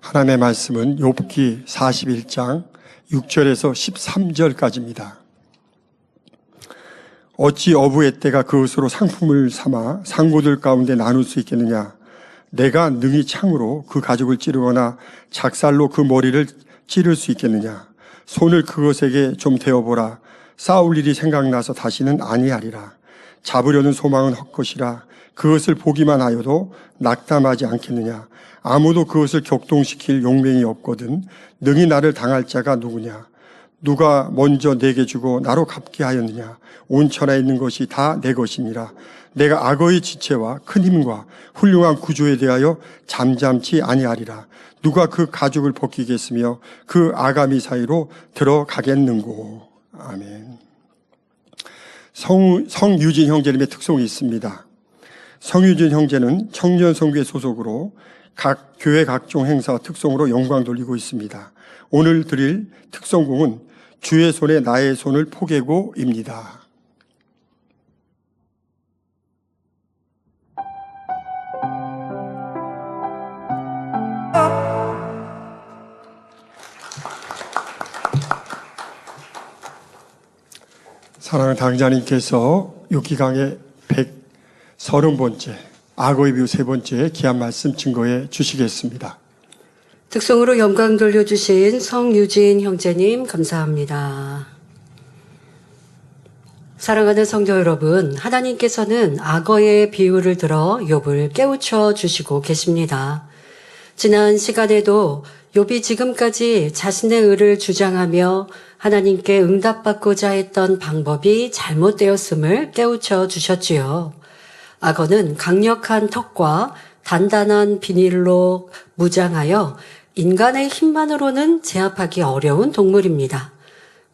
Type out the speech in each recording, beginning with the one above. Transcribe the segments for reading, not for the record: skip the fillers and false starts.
하나님의 말씀은 욥기 41장 6절에서 13절까지입니다. 어찌 어부의 때가 그것으로 상품을 삼아 상고들 가운데 나눌 수 있겠느냐? 내가 능히 창으로 그 가죽을 찌르거나 작살로 그 머리를 찌를 수 있겠느냐? 손을 그것에게 좀 대어보라. 싸울 일이 생각나서 다시는 아니하리라. 잡으려는 소망은 헛것이라. 그것을 보기만 하여도 낙담하지 않겠느냐? 아무도 그것을 격동시킬 용맹이 없거든. 능히 나를 당할 자가 누구냐? 누가 먼저 내게 주고 나로 갚게 하였느냐? 온 천하에 있는 것이 다 내 것이니라. 내가 악어의 지체와 큰 힘과 훌륭한 구조에 대하여 잠잠치 아니하리라. 누가 그 가죽을 벗기겠으며 그 아가미 사이로 들어가겠는고. 아멘. 성유진 형제님의 특성이 있습니다. 성유진 형제는 청년선교회 소속으로 각 교회 각종 행사와 특성으로 영광 돌리고 있습니다. 오늘 드릴 특성곡은 주의 손에 나의 손을 포개고입니다. 사랑하는 당자님께서 욥기강의 130번째 악어의 비유 3번째 귀한 말씀 증거해 주시겠습니다. 특성으로 영광 돌려주신 성유진 형제님 감사합니다. 사랑하는 성도 여러분, 하나님께서는 악어의 비유를 들어 욥을 깨우쳐 주시고 계십니다. 지난 시간에도 욥이 지금까지 자신의 의를 주장하며 하나님께 응답받고자 했던 방법이 잘못되었음을 깨우쳐 주셨지요. 악어는 강력한 턱과 단단한 비닐로 무장하여 인간의 힘만으로는 제압하기 어려운 동물입니다.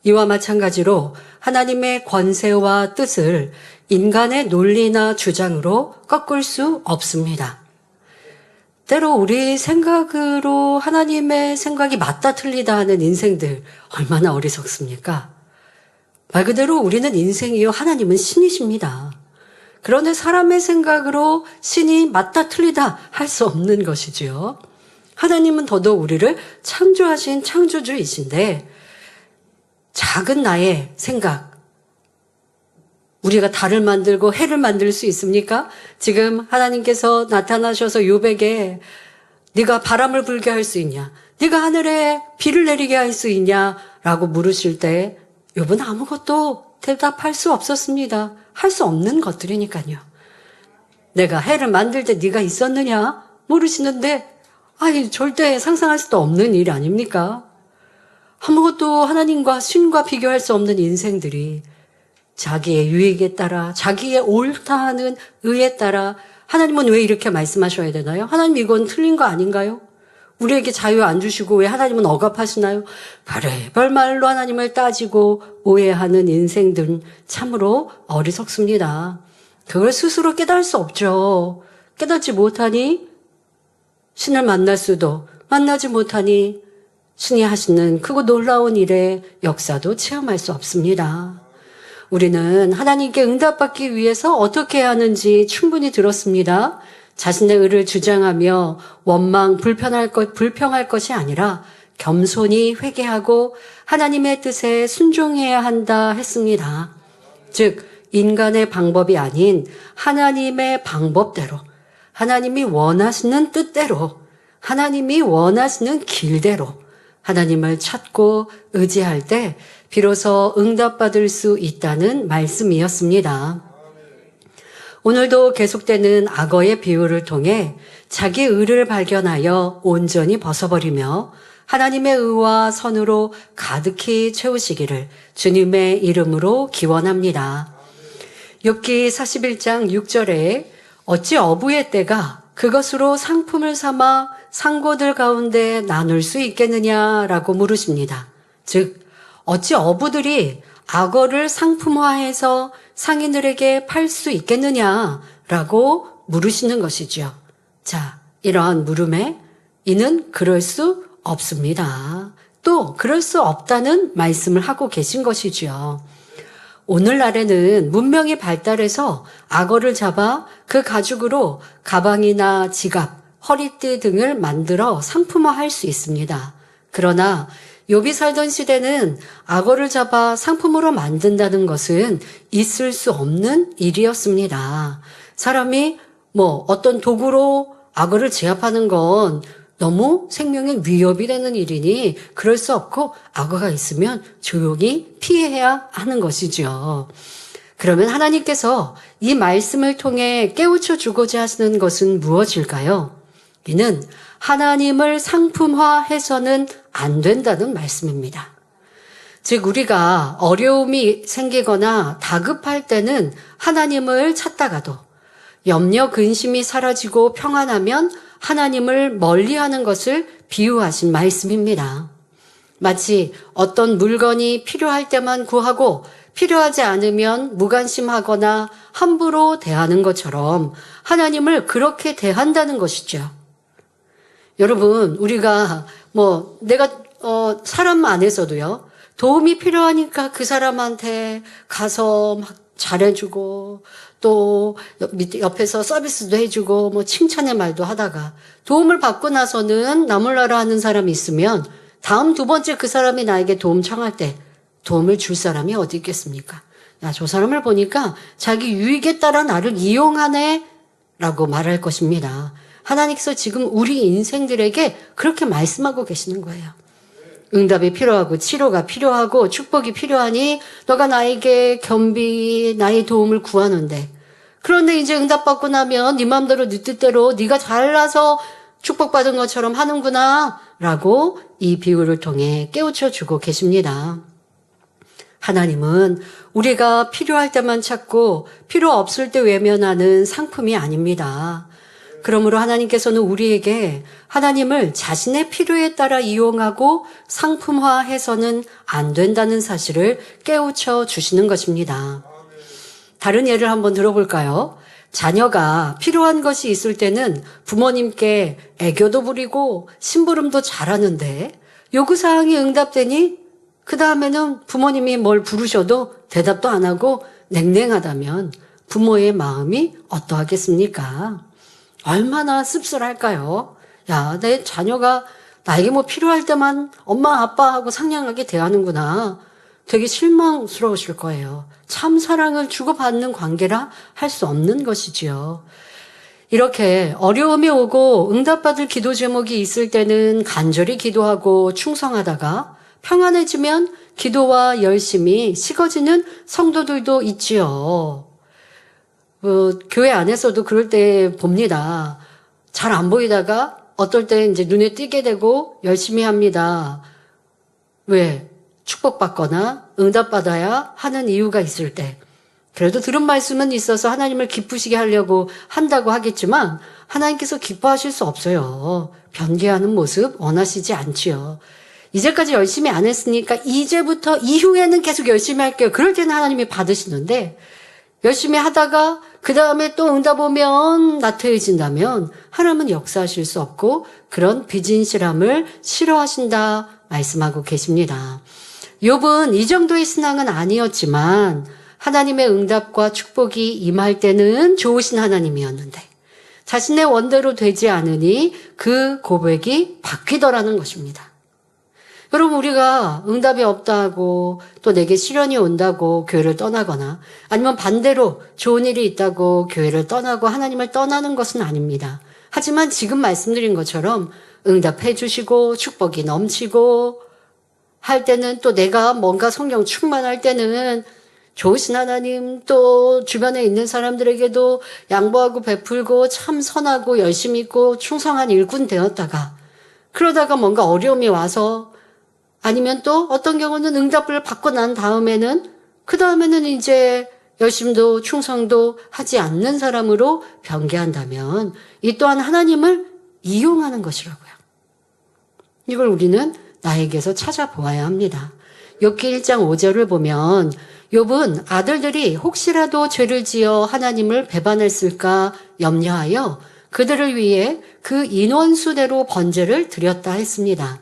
이와 마찬가지로 하나님의 권세와 뜻을 인간의 논리나 주장으로 꺾을 수 없습니다. 때로 우리 생각으로 하나님의 생각이 맞다 틀리다 하는 인생들 얼마나 어리석습니까? 말 그대로 우리는 인생이요 하나님은 신이십니다. 그런데 사람의 생각으로 신이 맞다 틀리다 할 수 없는 것이지요. 하나님은 더더욱 우리를 창조하신 창조주이신데 작은 나의 생각, 우리가 달을 만들고 해를 만들 수 있습니까? 지금 하나님께서 나타나셔서 욥에게 네가 바람을 불게 할 수 있냐? 네가 하늘에 비를 내리게 할 수 있냐? 라고 물으실 때 욥은 아무것도 대답할 수 없었습니다. 할 수 없는 것들이니까요. 내가 해를 만들 때 네가 있었느냐? 모르시는데 절대 상상할 수도 없는 일 아닙니까? 아무것도 하나님과 신과 비교할 수 없는 인생들이 자기의 유익에 따라 자기의 옳다 하는 의에 따라 하나님은 왜 이렇게 말씀하셔야 되나요? 하나님 이건 틀린 거 아닌가요? 우리에게 자유 안 주시고 왜 하나님은 억압하시나요? 별의별 말로 하나님을 따지고 오해하는 인생들은 참으로 어리석습니다. 그걸 스스로 깨달을 수 없죠. 깨닫지 못하니 신을 만날 수도, 만나지 못하니 신이 하시는 크고 놀라운 일의 역사도 체험할 수 없습니다. 우리는 하나님께 응답받기 위해서 어떻게 해야 하는지 충분히 들었습니다. 자신의 의를 주장하며 원망, 불평할 것이 아니라 겸손히 회개하고 하나님의 뜻에 순종해야 한다 했습니다. 즉, 인간의 방법이 아닌 하나님의 방법대로, 하나님이 원하시는 뜻대로, 하나님이 원하시는 길대로 하나님을 찾고 의지할 때 비로소 응답받을 수 있다는 말씀이었습니다. 오늘도 계속되는 악어의 비유를 통해 자기 의를 발견하여 온전히 벗어버리며 하나님의 의와 선으로 가득히 채우시기를 주님의 이름으로 기원합니다. 욥기 41장 6절에 어찌 어부의 때가 그것으로 상품을 삼아 상고들 가운데 나눌 수 있겠느냐라고 물으십니다. 즉 어찌 어부들이 악어를 상품화해서 상인들에게 팔 수 있겠느냐라고 물으시는 것이죠. 자, 이러한 물음에 이는 그럴 수 없습니다. 또 그럴 수 없다는 말씀을 하고 계신 것이죠. 오늘날에는 문명이 발달해서 악어를 잡아 그 가죽으로 가방이나 지갑 허리띠 등을 만들어 상품화할 수 있습니다. 그러나 욥이 살던 시대는 악어를 잡아 상품으로 만든다는 것은 있을 수 없는 일이었습니다. 사람이 어떤 도구로 악어를 제압하는 건 너무 생명에 위협이 되는 일이니 그럴 수 없고 악어가 있으면 조용히 피해야 하는 것이죠. 그러면 하나님께서 이 말씀을 통해 깨우쳐 주고자 하시는 것은 무엇일까요? 이는 하나님을 상품화해서는 안 된다는 말씀입니다. 즉 우리가 어려움이 생기거나 다급할 때는 하나님을 찾다가도 염려 근심이 사라지고 평안하면 하나님을 멀리하는 것을 비유하신 말씀입니다. 마치 어떤 물건이 필요할 때만 구하고 필요하지 않으면 무관심하거나 함부로 대하는 것처럼 하나님을 그렇게 대한다는 것이죠. 여러분, 우리가 내가 사람 안에서도요, 도움이 필요하니까 그 사람한테 가서 막 잘해주고 또 옆에서 서비스도 해주고 칭찬의 말도 하다가 도움을 받고 나서는 나 몰라라 하는 사람이 있으면 다음 두 번째 그 사람이 나에게 도움 청할 때 도움을 줄 사람이 어디 있겠습니까? 야, 저 사람을 보니까 자기 유익에 따라 나를 이용하네 라고 말할 것입니다. 하나님께서 지금 우리 인생들에게 그렇게 말씀하고 계시는 거예요. 응답이 필요하고 치료가 필요하고 축복이 필요하니 너가 나에게 겸비 나의 도움을 구하는데 그런데 이제 응답받고 나면 네 마음대로 네 뜻대로 네가 잘나서 축복받은 것처럼 하는구나 라고 이 비유를 통해 깨우쳐 주고 계십니다. 하나님은 우리가 필요할 때만 찾고 필요 없을 때 외면하는 상품이 아닙니다. 그러므로 하나님께서는 우리에게 하나님을 자신의 필요에 따라 이용하고 상품화해서는 안 된다는 사실을 깨우쳐 주시는 것입니다. 다른 예를 한번 들어볼까요? 자녀가 필요한 것이 있을 때는 부모님께 애교도 부리고 심부름도 잘하는데 요구사항이 응답되니 그 다음에는 부모님이 뭘 부르셔도 대답도 안 하고 냉랭하다면 부모의 마음이 어떠하겠습니까? 얼마나 씁쓸할까요? 야, 내 자녀가 나에게 필요할 때만 엄마, 아빠하고 상냥하게 대하는구나. 되게 실망스러우실 거예요. 참 사랑을 주고받는 관계라 할 수 없는 것이지요. 이렇게 어려움이 오고 응답받을 기도 제목이 있을 때는 간절히 기도하고 충성하다가 평안해지면 기도와 열심이 식어지는 성도들도 있지요. 교회 안에서도 그럴 때 봅니다. 잘 안 보이다가 어떨 때 이제 눈에 띄게 되고 열심히 합니다. 왜? 축복받거나 응답받아야 하는 이유가 있을 때. 그래도 들은 말씀은 있어서 하나님을 기쁘시게 하려고 한다고 하겠지만 하나님께서 기뻐하실 수 없어요. 변개하는 모습 원하시지 않지요. 이제까지 열심히 안 했으니까 이제부터 이후에는 계속 열심히 할게요. 그럴 때는 하나님이 받으시는데 열심히 하다가 그 다음에 또 응답 오면 나태해진다면 하나님은 역사하실 수 없고 그런 비진실함을 싫어하신다 말씀하고 계십니다. 욥은 이 정도의 신앙은 아니었지만 하나님의 응답과 축복이 임할 때는 좋으신 하나님이었는데 자신의 원대로 되지 않으니 그 고백이 바뀌더라는 것입니다. 여러분, 우리가 응답이 없다고 또 내게 시련이 온다고 교회를 떠나거나 아니면 반대로 좋은 일이 있다고 교회를 떠나고 하나님을 떠나는 것은 아닙니다. 하지만 지금 말씀드린 것처럼 응답해 주시고 축복이 넘치고 할 때는 또 내가 뭔가 성령 충만할 때는 좋으신 하나님 또 주변에 있는 사람들에게도 양보하고 베풀고 참 선하고 열심히 있고 충성한 일꾼 되었다가 그러다가 뭔가 어려움이 와서 아니면 또 어떤 경우는 응답을 받고 난 다음에는 그 다음에는 이제 열심도 충성도 하지 않는 사람으로 변개한다면 이 또한 하나님을 이용하는 것이라고요. 이걸 우리는 나에게서 찾아보아야 합니다. 욥기 1장 5절을 보면 욥은 아들들이 혹시라도 죄를 지어 하나님을 배반했을까 염려하여 그들을 위해 그 인원수대로 번제를 드렸다 했습니다.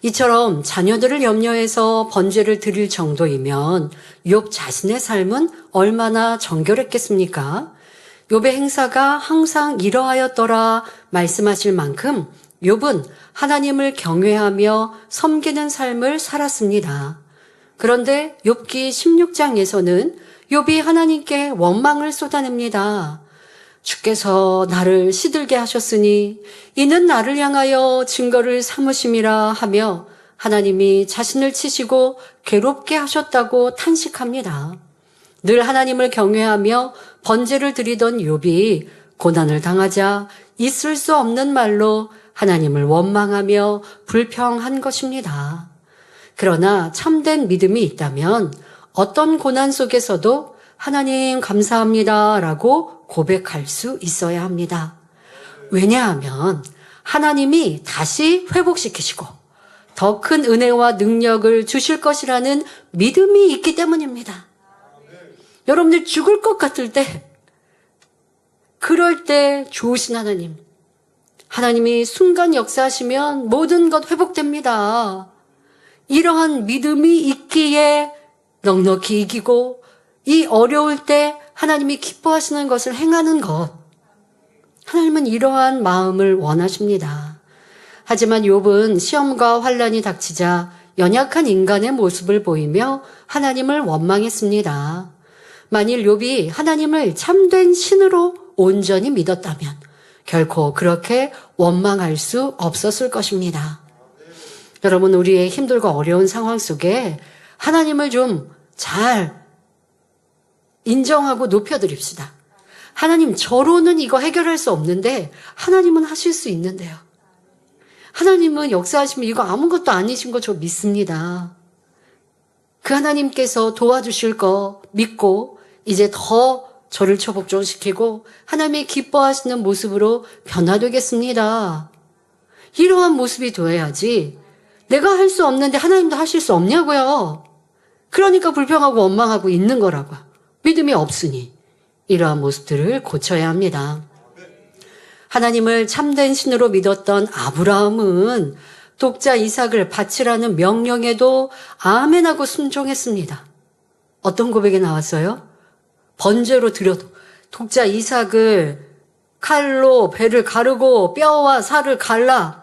이처럼 자녀들을 염려해서 번제를 드릴 정도이면 욥 자신의 삶은 얼마나 정결했겠습니까? 욥의 행사가 항상 이러하였더라 말씀하실 만큼 욥은 하나님을 경외하며 섬기는 삶을 살았습니다. 그런데 욥기 16장에서는 욥이 하나님께 원망을 쏟아냅니다. 주께서 나를 시들게 하셨으니 이는 나를 향하여 증거를 삼으심이라 하며 하나님이 자신을 치시고 괴롭게 하셨다고 탄식합니다. 늘 하나님을 경외하며 번제를 드리던 욥이 고난을 당하자 있을 수 없는 말로 하나님을 원망하며 불평한 것입니다. 그러나 참된 믿음이 있다면 어떤 고난 속에서도 하나님 감사합니다 라고 고백할 수 있어야 합니다. 왜냐하면 하나님이 다시 회복시키시고 더 큰 은혜와 능력을 주실 것이라는 믿음이 있기 때문입니다. 여러분들 죽을 것 같을 때, 그럴 때 좋으신 하나님, 하나님이 순간 역사하시면 모든 것 회복됩니다. 이러한 믿음이 있기에 넉넉히 이기고 이 어려울 때 하나님이 기뻐하시는 것을 행하는 것, 하나님은 이러한 마음을 원하십니다. 하지만 욥은 시험과 환난이 닥치자 연약한 인간의 모습을 보이며 하나님을 원망했습니다. 만일 욥이 하나님을 참된 신으로 온전히 믿었다면 결코 그렇게 원망할 수 없었을 것입니다. 여러분, 우리의 힘들고 어려운 상황 속에 하나님을 좀 잘 인정하고 높여드립시다. 하나님, 저로는 이거 해결할 수 없는데 하나님은 하실 수 있는데요. 하나님은 역사하시면 이거 아무것도 아니신 거 저 믿습니다. 그 하나님께서 도와주실 거 믿고 이제 더 저를 초복종시키고 하나님의 기뻐하시는 모습으로 변화되겠습니다. 이러한 모습이 되어야지 내가 할 수 없는데 하나님도 하실 수 없냐고요. 그러니까 불평하고 원망하고 있는 거라고요. 믿음이 없으니 이러한 모습들을 고쳐야 합니다. 하나님을 참된 신으로 믿었던 아브라함은 독자 이삭을 바치라는 명령에도 아멘하고 순종했습니다. 어떤 고백이 나왔어요? 번제로 드려도 독자 이삭을 칼로 배를 가르고 뼈와 살을 갈라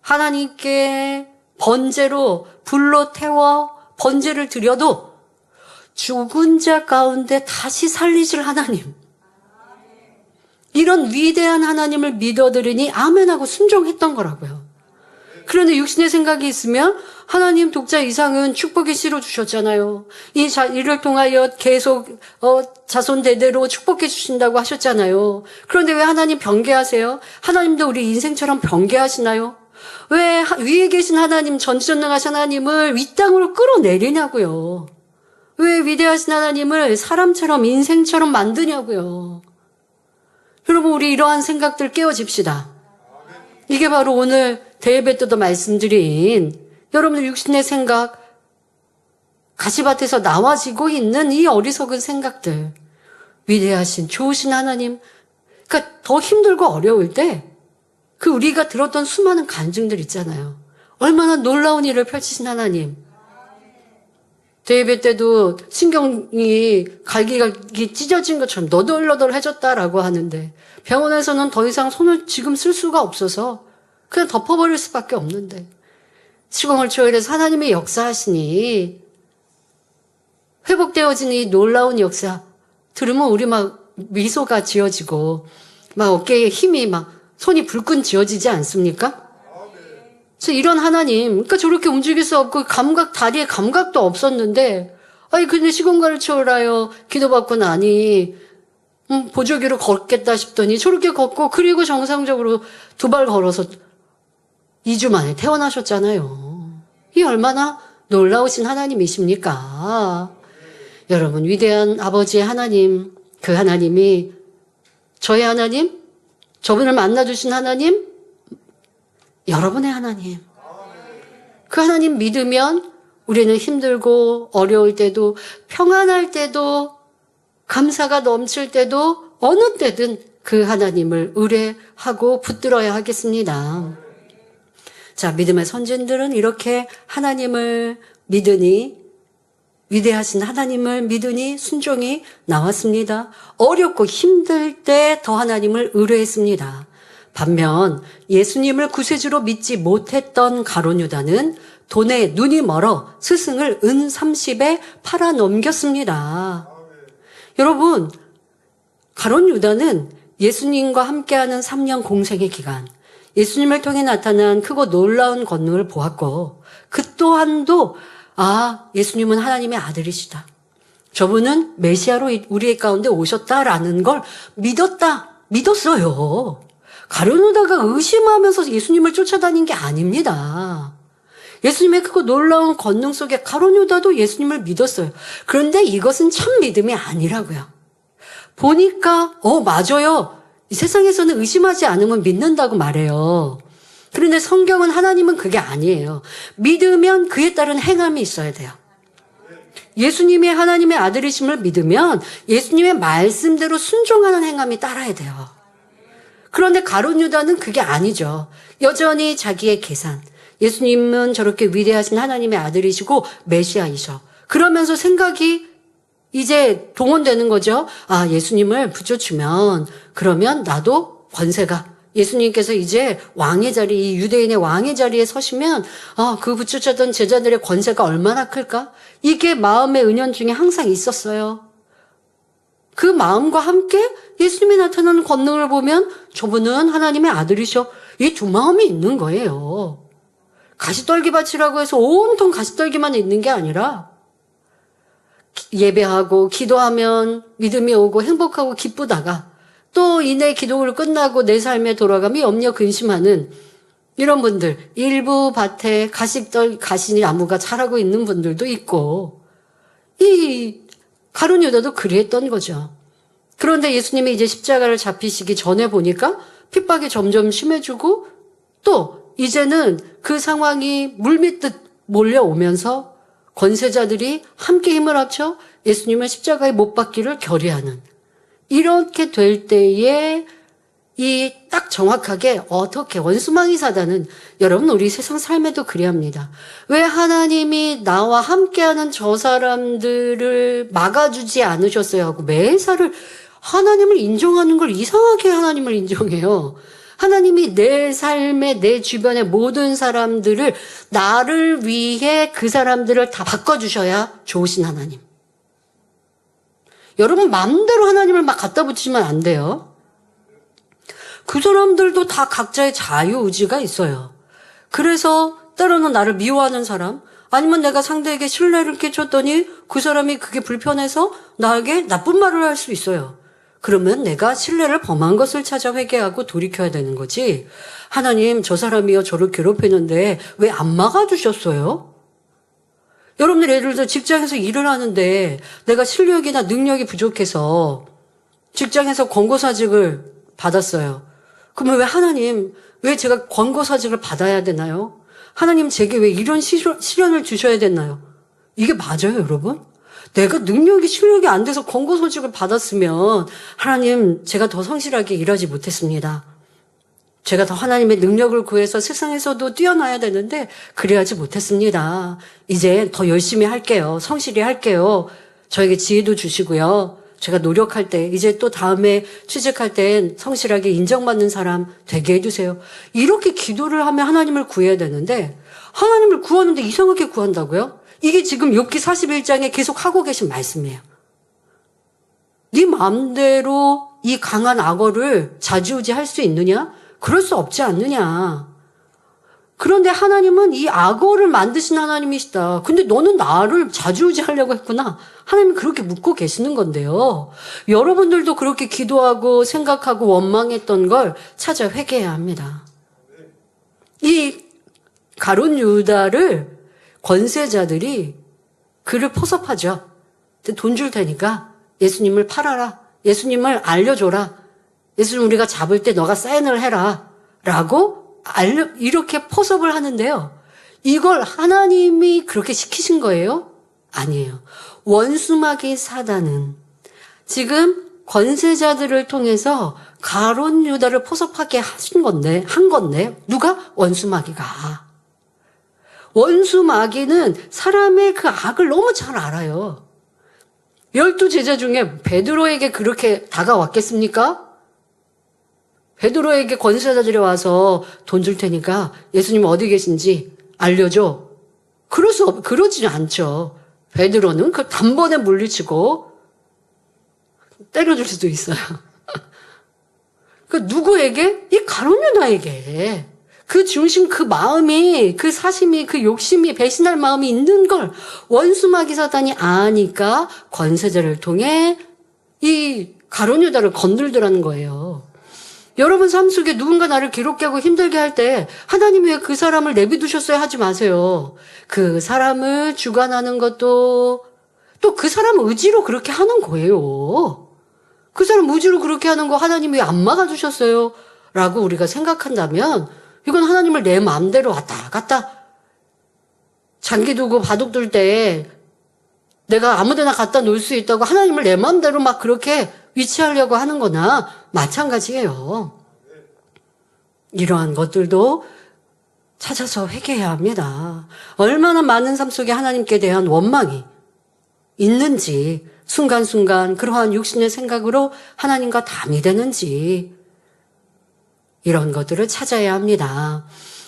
하나님께 번제로 불로 태워 번제를 드려도 죽은 자 가운데 다시 살리실 하나님, 이런 위대한 하나님을 믿어들으니 아멘하고 순종했던 거라고요. 그런데 육신의 생각이 있으면 하나님 독자 이삭은 축복이 씨로 주셨잖아요. 이를 통하여 계속 자손 대대로 축복해 주신다고 하셨잖아요. 그런데 왜 하나님 변개하세요? 하나님도 우리 인생처럼 변개하시나요? 왜 위에 계신 하나님, 전지전능하신 하나님을 이 땅으로 끌어내리냐고요. 왜 위대하신 하나님을 사람처럼 인생처럼 만드냐고요. 여러분, 우리 이러한 생각들 깨워집시다. 이게 바로 오늘 대예배 때도 말씀드린 여러분들 육신의 생각, 가시밭에서 나와지고 있는 이 어리석은 생각들, 위대하신 좋으신 하나님, 그러니까 더 힘들고 어려울 때 그 우리가 들었던 수많은 간증들 있잖아요. 얼마나 놀라운 일을 펼치신 하나님. 대예배 때도 신경이 갈기갈기 찢어진 것처럼 너덜너덜해졌다라고 하는데 병원에서는 더 이상 손을 지금 쓸 수가 없어서 그냥 덮어버릴 수밖에 없는데 시공을 초월해서 하나님의 역사하시니 회복되어진 이 놀라운 역사 들으면 우리 막 미소가 지어지고 막 어깨에 힘이 막 손이 불끈 지어지지 않습니까? 그래서 이런 하나님, 그러니까 저렇게 움직일 수 없고 다리에 감각도 없었는데 아니 근데 시공간을 초월하여 기도받고 나니 보조기로 걷겠다 싶더니 저렇게 걷고 그리고 정상적으로 2발 걸어서 2주 만에 퇴원하셨잖아요. 이 얼마나 놀라우신 하나님이십니까? 여러분, 위대한 아버지의 하나님, 그 하나님이 저의 하나님, 저분을 만나주신 하나님, 여러분의 하나님. 그 하나님 믿으면 우리는 힘들고 어려울 때도 평안할 때도 감사가 넘칠 때도 어느 때든 그 하나님을 의뢰하고 붙들어야 하겠습니다. 자, 믿음의 선진들은 이렇게 하나님을 믿으니 위대하신 하나님을 믿으니 순종이 나왔습니다. 어렵고 힘들 때 더 하나님을 의뢰했습니다. 반면 예수님을 구세주로 믿지 못했던 가룟 유다는 돈에 눈이 멀어 스승을 은 30에 팔아 넘겼습니다. 여러분, 가룟 유다는 예수님과 함께하는 3년 공생의 기간, 예수님을 통해 나타난 크고 놀라운 권능을 보았고 그 또한도 예수님은 하나님의 아들이시다. 저분은 메시아로 우리 가운데 오셨다라는 걸 믿었어요. 가룟 유다가 의심하면서 예수님을 쫓아다닌 게 아닙니다. 예수님의 크고 놀라운 권능 속에 가룟 유다도 예수님을 믿었어요. 그런데 이것은 참 믿음이 아니라고요. 보니까 맞아요. 이 세상에서는 의심하지 않으면 믿는다고 말해요. 그런데 성경은 하나님은 그게 아니에요. 믿으면 그에 따른 행함이 있어야 돼요. 예수님이 하나님의 아들이심을 믿으면 예수님의 말씀대로 순종하는 행함이 따라야 돼요. 그런데 가룟 유다는 그게 아니죠. 여전히 자기의 계산. 예수님은 저렇게 위대하신 하나님의 아들이시고 메시아이셔. 그러면서 생각이 이제 동원되는 거죠. 예수님을 붙여주면 그러면 나도 권세가 예수님께서 이제 왕의 자리, 이 유대인의 왕의 자리에 서시면 그 붙여주던 제자들의 권세가 얼마나 클까? 이게 마음의 은연중에 항상 있었어요. 그 마음과 함께 예수님이 나타나는 권능을 보면 저분은 하나님의 아들이셔. 이 두 마음이 있는 거예요. 가시떨기밭이라고 해서 온통 가시떨기만 있는 게 아니라 예배하고 기도하면 믿음이 오고 행복하고 기쁘다가 또 이내 기도를 끝나고 내 삶에 돌아가며 염려 근심하는 이런 분들, 일부 밭에 가시나무가 자라고 있는 분들도 있고, 이 가룟 유다도 그랬던 거죠. 그런데 예수님이 이제 십자가를 잡히시기 전에 보니까 핍박이 점점 심해지고 또 이제는 그 상황이 물밀듯 몰려오면서 권세자들이 함께 힘을 합쳐 예수님을 십자가에 못 박기를 결의하는, 이렇게 될 때에 이 딱 정확하게 어떻게 원수망이 사단은, 여러분 우리 세상 삶에도 그래합니다. 왜 하나님이 나와 함께하는 저 사람들을 막아주지 않으셨어요 하고 매사를 하나님을 인정하는 걸 이상하게 하나님을 인정해요. 하나님이 내 삶에 내 주변의 모든 사람들을 나를 위해 그 사람들을 다 바꿔주셔야 좋으신 하나님. 여러분 마음대로 하나님을 막 갖다 붙이면 안 돼요. 그 사람들도 다 각자의 자유의지가 있어요. 그래서 때로는 나를 미워하는 사람, 아니면 내가 상대에게 신뢰를 끼쳤더니 그 사람이 그게 불편해서 나에게 나쁜 말을 할 수 있어요. 그러면 내가 신뢰를 범한 것을 찾아 회개하고 돌이켜야 되는 거지. 하나님, 저 사람이요 저를 괴롭히는데 왜 안 막아주셨어요? 여러분들 예를 들어 직장에서 일을 하는데 내가 실력이나 능력이 부족해서 직장에서 권고사직을 받았어요. 그러면 왜 하나님, 왜 제가 권고사직을 받아야 되나요? 하나님 제게 왜 이런 시련을 주셔야 되나요? 이게 맞아요, 여러분? 내가 능력이 실력이 안 돼서 권고사직을 받았으면 하나님, 제가 더 성실하게 일하지 못했습니다. 제가 더 하나님의 능력을 구해서 세상에서도 뛰어나야 되는데 그래야지 못했습니다. 이제 더 열심히 할게요. 성실히 할게요. 저에게 지혜도 주시고요. 제가 노력할 때, 이제 또 다음에 취직할 땐 성실하게 인정받는 사람 되게 해주세요. 이렇게 기도를 하면 하나님을 구해야 되는데, 하나님을 구하는데 이상하게 구한다고요? 이게 지금 욥기 41장에 계속 하고 계신 말씀이에요. 네 마음대로 이 강한 악어를 좌지우지할 수 있느냐? 그럴 수 없지 않느냐. 그런데 하나님은 이 악어를 만드신 하나님이시다. 근데 너는 나를 좌지우지하려고 했구나. 하나님이 그렇게 묻고 계시는 건데요. 여러분들도 그렇게 기도하고 생각하고 원망했던 걸 찾아 회개해야 합니다. 이 가룟 유다를 권세자들이 그를 포섭하죠. 돈 줄 테니까 예수님을 팔아라. 예수님을 알려줘라. 예수님 우리가 잡을 때 너가 사인을 해라. 라고 이렇게 포섭을 하는데요. 이걸 하나님이 그렇게 시키신 거예요? 아니에요. 원수마귀 사단은 지금 권세자들을 통해서 가룟 유다를 포섭하게 한 건데, 누가? 원수마귀가. 원수 마귀는 사람의 그 악을 너무 잘 알아요. 12제자 중에 베드로에게 그렇게 다가왔겠습니까? 베드로에게 권세자들이 와서 돈 줄 테니까 예수님 어디 계신지 알려줘. 그러지 않죠. 베드로는 그 단번에 물리치고 때려줄 수도 있어요. 그 누구에게? 이 가룟 유다에게. 그 중심, 그 마음이, 그 사심이, 그 욕심이, 배신할 마음이 있는 걸 원수 마귀 사단이 아니까 권세자를 통해 이 가룟 유다를 건들더라는 거예요. 여러분 삶 속에 누군가 나를 괴롭게 하고 힘들게 할 때 하나님이 왜 그 사람을 내비두셨어요? 하지 마세요. 그 사람을 주관하는 것도 또 그 사람 의지로 그렇게 하는 거예요. 그 사람 의지로 그렇게 하는 거 하나님이 왜 안 막아주셨어요? 라고 우리가 생각한다면 이건 하나님을 내 마음대로 왔다 갔다 장기 두고 바둑 둘 때 내가 아무데나 갖다 놓을 수 있다고 하나님을 내 마음대로 막 그렇게 위치하려고 하는 거나 마찬가지예요. 이러한 것들도 찾아서 회개해야 합니다. 얼마나 많은 삶 속에 하나님께 대한 원망이 있는지 순간순간 그러한 육신의 생각으로 하나님과 담이 되는지 이런 것들을 찾아야 합니다.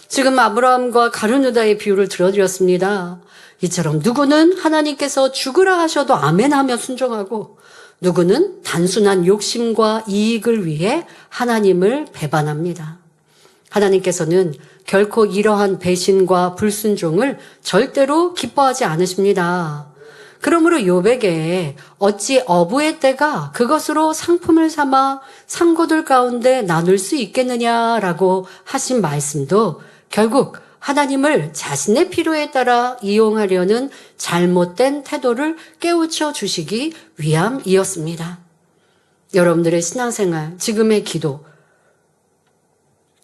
지금 아브라함과 가룟 유다의 비유를 들어드렸습니다. 이처럼 누구는 하나님께서 죽으라 하셔도 아멘하며 순종하고 누구는 단순한 욕심과 이익을 위해 하나님을 배반합니다. 하나님께서는 결코 이러한 배신과 불순종을 절대로 기뻐하지 않으십니다. 그러므로 욥에게 어찌 어부의 때가 그것으로 상품을 삼아 상고들 가운데 나눌 수 있겠느냐라고 하신 말씀도 결국 하나님을 자신의 필요에 따라 이용하려는 잘못된 태도를 깨우쳐 주시기 위함이었습니다. 여러분들의 신앙생활, 지금의 기도,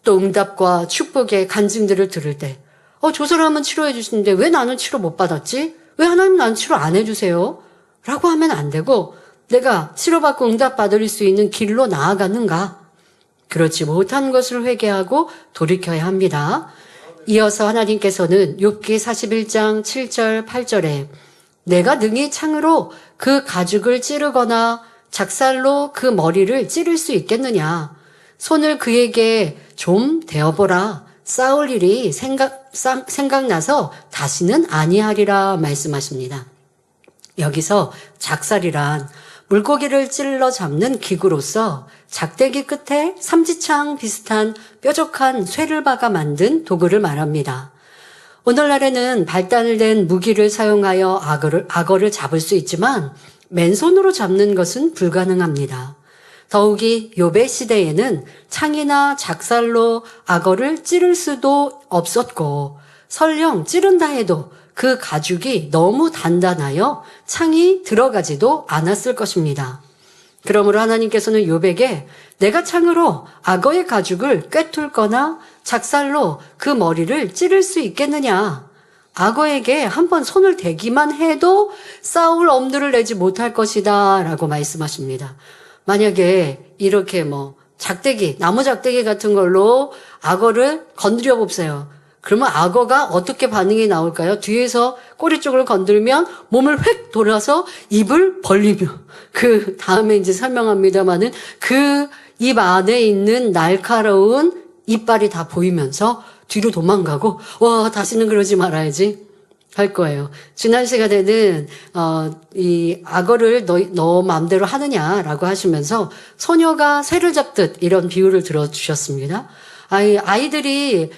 또 응답과 축복의 간증들을 들을 때 저 사람은 치료해 주시는데 왜 나는 치료 못 받았지? 왜 하나님 나는 치료 안 해주세요? 라고 하면 안 되고 내가 치료받고 응답받을 수 있는 길로 나아가는가? 그렇지 못한 것을 회개하고 돌이켜야 합니다. 이어서 하나님께서는 욥기 41장 7절 8절에 내가 능히 창으로 그 가죽을 찌르거나 작살로 그 머리를 찌를 수 있겠느냐? 손을 그에게 좀 대어보라. 싸울 일이 생각나서 다시는 아니하리라 말씀하십니다. 여기서 작살이란 물고기를 찔러 잡는 기구로서 작대기 끝에 삼지창 비슷한 뾰족한 쇠를 박아 만든 도구를 말합니다. 오늘날에는 발달된 무기를 사용하여 악어를 잡을 수 있지만 맨손으로 잡는 것은 불가능합니다. 더욱이 욥의 시대에는 창이나 작살로 악어를 찌를 수도 없었고 설령 찌른다 해도 그 가죽이 너무 단단하여 창이 들어가지도 않았을 것입니다. 그러므로 하나님께서는 욥에게 내가 창으로 악어의 가죽을 꿰뚫거나 작살로 그 머리를 찌를 수 있겠느냐? 악어에게 한번 손을 대기만 해도 싸울 엄두를 내지 못할 것이다 라고 말씀하십니다. 만약에 이렇게 작대기, 나무 작대기 같은 걸로 악어를 건드려 봅세요. 그러면 악어가 어떻게 반응이 나올까요? 뒤에서 꼬리 쪽을 건들면 몸을 획 돌아서 입을 벌리며 그 다음에 이제 설명합니다마는 그 입 안에 있는 날카로운 이빨이 다 보이면서 뒤로 도망가고 다시는 그러지 말아야지 할 거예요. 지난 시간에는 이 악어를 너 마음대로 하느냐라고 하시면서 소녀가 새를 잡듯 이런 비유를 들어주셨습니다. 아이들이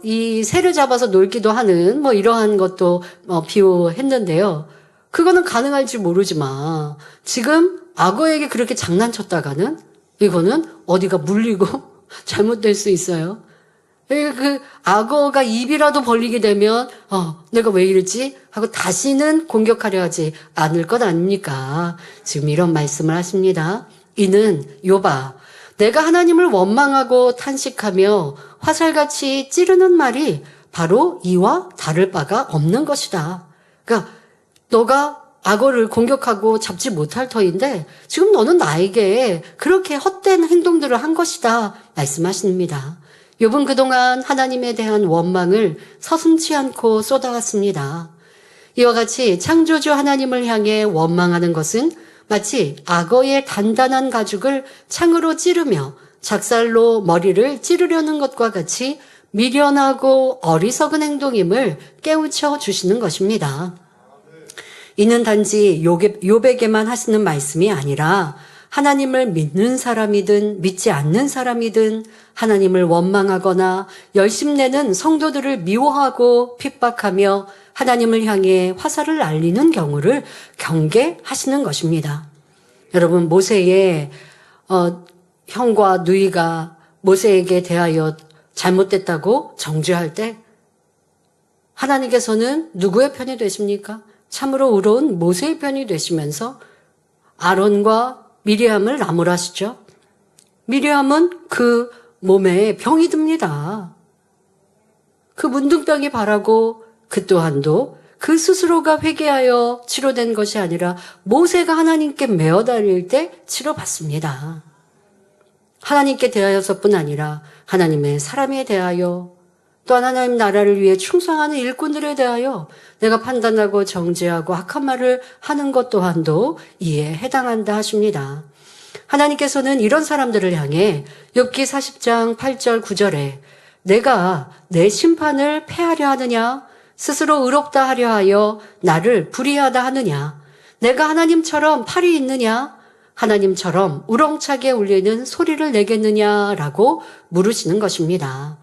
이 새를 잡아서 놀기도 하는 이러한 것도 비유했는데요. 그거는 가능할지 모르지만 지금 악어에게 그렇게 장난쳤다가는 이거는 어디가 물리고 잘못될 수 있어요. 그 악어가 입이라도 벌리게 되면 내가 왜 이러지? 하고 다시는 공격하려 하지 않을 것 아닙니까? 지금 이런 말씀을 하십니다. 이는 욥아 내가 하나님을 원망하고 탄식하며 화살같이 찌르는 말이 바로 이와 다를 바가 없는 것이다. 그러니까 너가 악어를 공격하고 잡지 못할 터인데 지금 너는 나에게 그렇게 헛된 행동들을 한 것이다 말씀하십니다. 욥은 그동안 하나님에 대한 원망을 서슴지 않고 쏟아왔습니다. 이와 같이 창조주 하나님을 향해 원망하는 것은 마치 악어의 단단한 가죽을 창으로 찌르며 작살로 머리를 찌르려는 것과 같이 미련하고 어리석은 행동임을 깨우쳐 주시는 것입니다. 이는 단지 욥에게만 하시는 말씀이 아니라 하나님을 믿는 사람이든 믿지 않는 사람이든 하나님을 원망하거나 열심내는 성도들을 미워하고 핍박하며 하나님을 향해 화살을 날리는 경우를 경계하시는 것입니다. 여러분, 모세의 형과 누이가 모세에게 대하여 잘못됐다고 정죄할 때 하나님께서는 누구의 편이 되십니까? 참으로 의로운 모세의 편이 되시면서 아론과 미리암을 나무라시죠. 미리암은 그 몸에 병이 듭니다. 그 문둥병이 바라고 그 또한도 그 스스로가 회개하여 치료된 것이 아니라 모세가 하나님께 메어 달릴 때 치료받습니다. 하나님께 대하여서뿐 아니라 하나님의 사람에 대하여 또한 하나님 나라를 위해 충성하는 일꾼들에 대하여 내가 판단하고 정죄하고 악한 말을 하는 것 또한도 이에 해당한다 하십니다. 하나님께서는 이런 사람들을 향해 욥기 40장 8절 9절에 내가 내 심판을 패하려 하느냐 스스로 의롭다 하려 하여 나를 불의하다 하느냐 내가 하나님처럼 팔이 있느냐 하나님처럼 우렁차게 울리는 소리를 내겠느냐라고 물으시는 것입니다.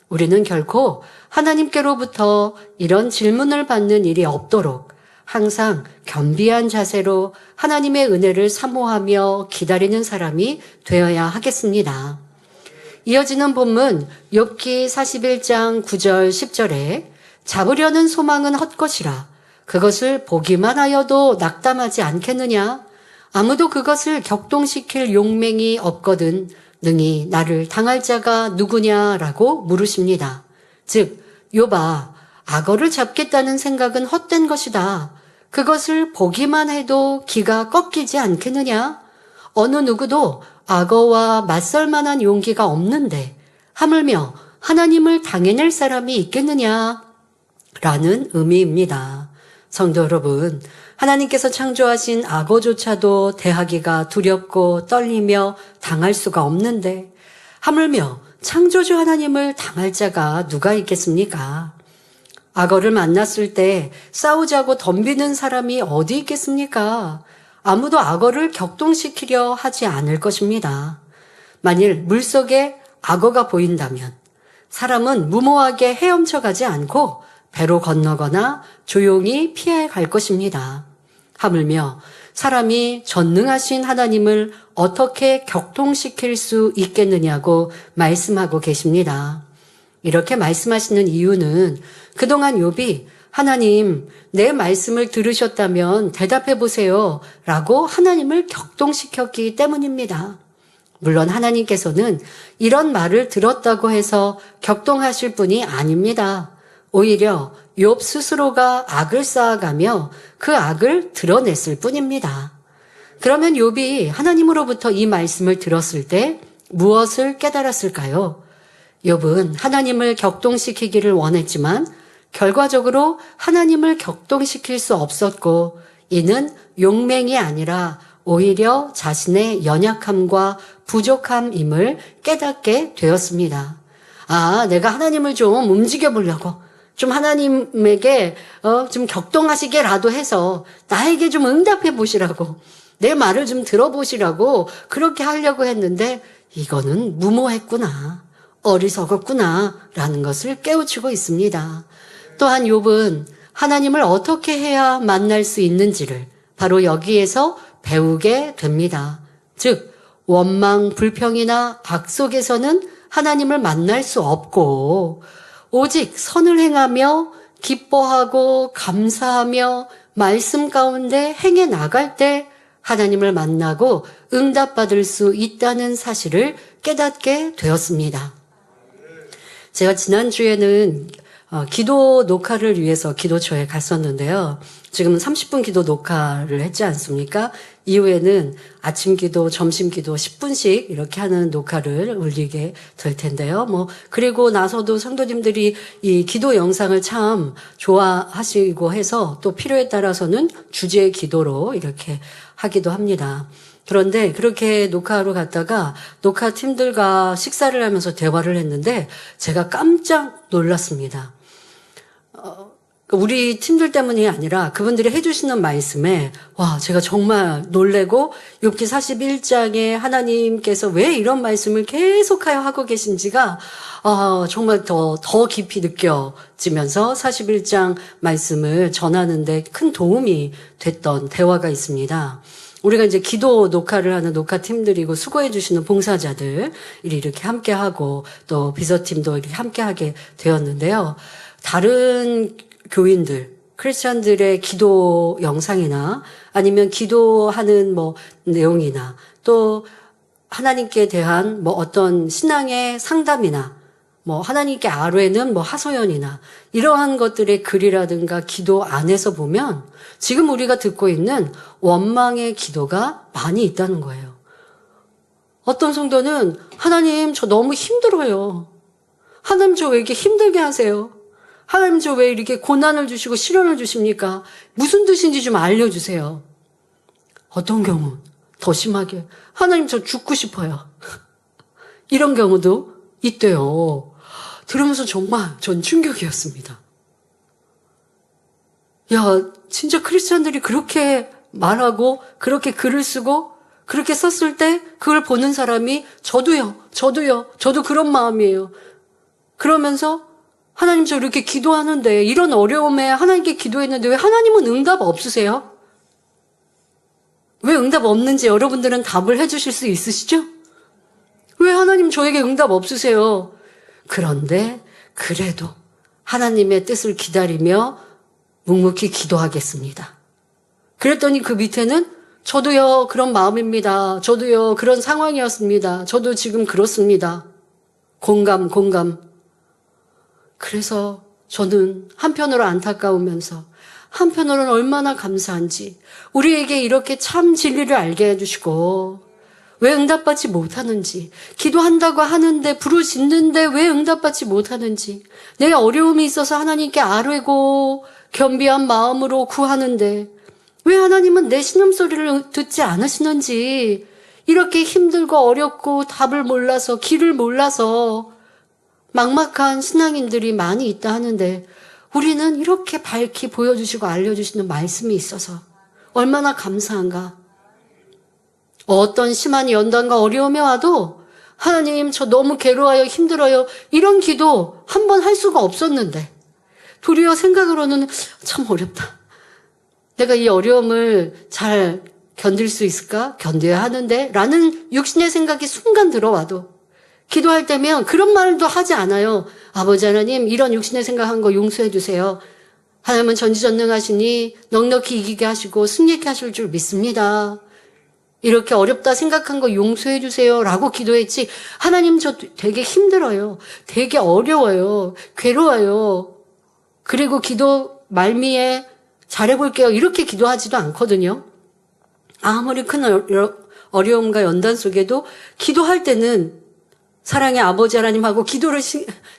우리는 결코 하나님께로부터 이런 질문을 받는 일이 없도록 항상 겸비한 자세로 하나님의 은혜를 사모하며 기다리는 사람이 되어야 하겠습니다. 이어지는 본문 욥기 41장 9절 10절에 잡으려는 소망은 헛것이라 그것을 보기만 하여도 낙담하지 않겠느냐 아무도 그것을 격동시킬 용맹이 없거든 능히 나를 당할 자가 누구냐라고 물으십니다. 즉 욥아 악어를 잡겠다는 생각은 헛된 것이다. 그것을 보기만 해도 기가 꺾이지 않겠느냐? 어느 누구도 악어와 맞설 만한 용기가 없는데 하물며 하나님을 당해낼 사람이 있겠느냐? 라는 의미입니다. 성도 여러분, 하나님께서 창조하신 악어조차도 대하기가 두렵고 떨리며 당할 수가 없는데 하물며 창조주 하나님을 당할 자가 누가 있겠습니까? 악어를 만났을 때 싸우자고 덤비는 사람이 어디 있겠습니까? 아무도 악어를 격동시키려 하지 않을 것입니다. 만일 물속에 악어가 보인다면 사람은 무모하게 헤엄쳐 가지 않고 배로 건너거나 조용히 피해 갈 것입니다. 하물며 사람이 전능하신 하나님을 어떻게 격동시킬 수 있겠느냐고 말씀하고 계십니다. 이렇게 말씀하시는 이유는 그동안 욥이 하나님, 내 말씀을 들으셨다면 대답해 보세요 라고 하나님을 격동시켰기 때문입니다. 물론 하나님께서는 이런 말을 들었다고 해서 격동하실 분이 아닙니다. 오히려 욥 스스로가 악을 쌓아가며 그 악을 드러냈을 뿐입니다. 그러면 욥이 하나님으로부터 이 말씀을 들었을 때 무엇을 깨달았을까요? 욥은 하나님을 격동시키기를 원했지만 결과적으로 하나님을 격동시킬 수 없었고 이는 용맹이 아니라 오히려 자신의 연약함과 부족함임을 깨닫게 되었습니다. 내가 하나님을 좀 움직여 보려고 좀 하나님에게 좀 격동하시게라도 해서 나에게 좀 응답해 보시라고 내 말을 좀 들어보시라고 그렇게 하려고 했는데 이거는 무모했구나, 어리석었구나 라는 것을 깨우치고 있습니다. 또한 욥은 하나님을 어떻게 해야 만날 수 있는지를 바로 여기에서 배우게 됩니다. 즉 원망, 불평이나 악 속에서는 하나님을 만날 수 없고 오직 선을 행하며 기뻐하고 감사하며 말씀 가운데 행해 나갈 때 하나님을 만나고 응답받을 수 있다는 사실을 깨닫게 되었습니다. 제가 지난주에는 기도 녹화를 위해서 기도처에 갔었는데요. 지금 30분 기도 녹화를 했지 않습니까? 이후에는 아침 기도, 점심 기도 10분씩 이렇게 하는 녹화를 올리게 될 텐데요. 그리고 나서도 성도님들이 이 기도 영상을 참 좋아하시고 해서 또 필요에 따라서는 주제 기도로 이렇게 하기도 합니다. 그런데 그렇게 녹화하러 갔다가 녹화팀들과 식사를 하면서 대화를 했는데 제가 깜짝 놀랐습니다. 우리 팀들 때문이 아니라 그분들이 해주시는 말씀에 제가 정말 놀래고 욥기 41장에 하나님께서 왜 이런 말씀을 계속하여 하고 계신지가 정말 더 깊이 느껴지면서 41장 말씀을 전하는데 큰 도움이 됐던 대화가 있습니다. 우리가 이제 기도 녹화를 하는 녹화팀들이고 수고해 주시는 봉사자들이 이렇게 함께하고 또 비서팀도 이렇게 함께하게 되었는데요. 다른 교인들, 크리스찬들의 기도 영상이나 아니면 기도하는 내용이나 또 하나님께 대한 어떤 신앙의 상담이나 하나님께 아뢰는 하소연이나 이러한 것들의 글이라든가 기도 안에서 보면 지금 우리가 듣고 있는 원망의 기도가 많이 있다는 거예요. 어떤 성도는 하나님 저 너무 힘들어요. 하나님 저 왜 이렇게 힘들게 하세요? 하나님 저 왜 이렇게 고난을 주시고 시련을 주십니까? 무슨 뜻인지 좀 알려주세요. 어떤 경우 더 심하게 하나님 저 죽고 싶어요. 이런 경우도 있대요. 들으면서 정말 전 충격이었습니다. 야, 진짜 크리스찬들이 그렇게 말하고 그렇게 글을 쓰고 그렇게 썼을 때 그걸 보는 사람이 저도 그런 마음이에요. 그러면서 하나님 저 이렇게 기도하는데 이런 어려움에 하나님께 기도했는데 왜 하나님은 응답 없으세요? 왜 응답 없는지 여러분들은 답을 해주실 수 있으시죠? 왜 하나님 저에게 응답 없으세요? 그런데 그래도 하나님의 뜻을 기다리며 묵묵히 기도하겠습니다. 그랬더니 그 밑에는 저도요 그런 마음입니다. 저도요 그런 상황이었습니다. 저도 지금 그렇습니다. 공감. 그래서 저는 한편으로 안타까우면서 한편으로는 얼마나 감사한지 우리에게 이렇게 참 진리를 알게 해주시고 왜 응답받지 못하는지 기도한다고 하는데 부르짖는데 왜 응답받지 못하는지 내 어려움이 있어서 하나님께 아뢰고 겸비한 마음으로 구하는데 왜 하나님은 내 신음소리를 듣지 않으시는지 이렇게 힘들고 어렵고 답을 몰라서 길을 몰라서 막막한 신앙인들이 많이 있다 하는데 우리는 이렇게 밝히 보여주시고 알려주시는 말씀이 있어서 얼마나 감사한가. 어떤 심한 연단과 어려움이 와도 하나님 저 너무 괴로워요 힘들어요 이런 기도 한 번 할 수가 없었는데 도리어 생각으로는 참 어렵다. 내가 이 어려움을 잘 견딜 수 있을까? 견뎌야 하는데 라는 육신의 생각이 순간 들어와도 기도할 때면 그런 말도 하지 않아요. 아버지 하나님 이런 육신의 생각한 거 용서해 주세요. 하나님은 전지전능하시니 넉넉히 이기게 하시고 승리케 하실 줄 믿습니다. 이렇게 어렵다 생각한 거 용서해 주세요 라고 기도했지 하나님 저 되게 힘들어요. 되게 어려워요. 괴로워요. 그리고 기도 말미에 잘해볼게요. 이렇게 기도하지도 않거든요. 아무리 큰 어려움과 연단 속에도 기도할 때는 사랑의 아버지 하나님하고 기도를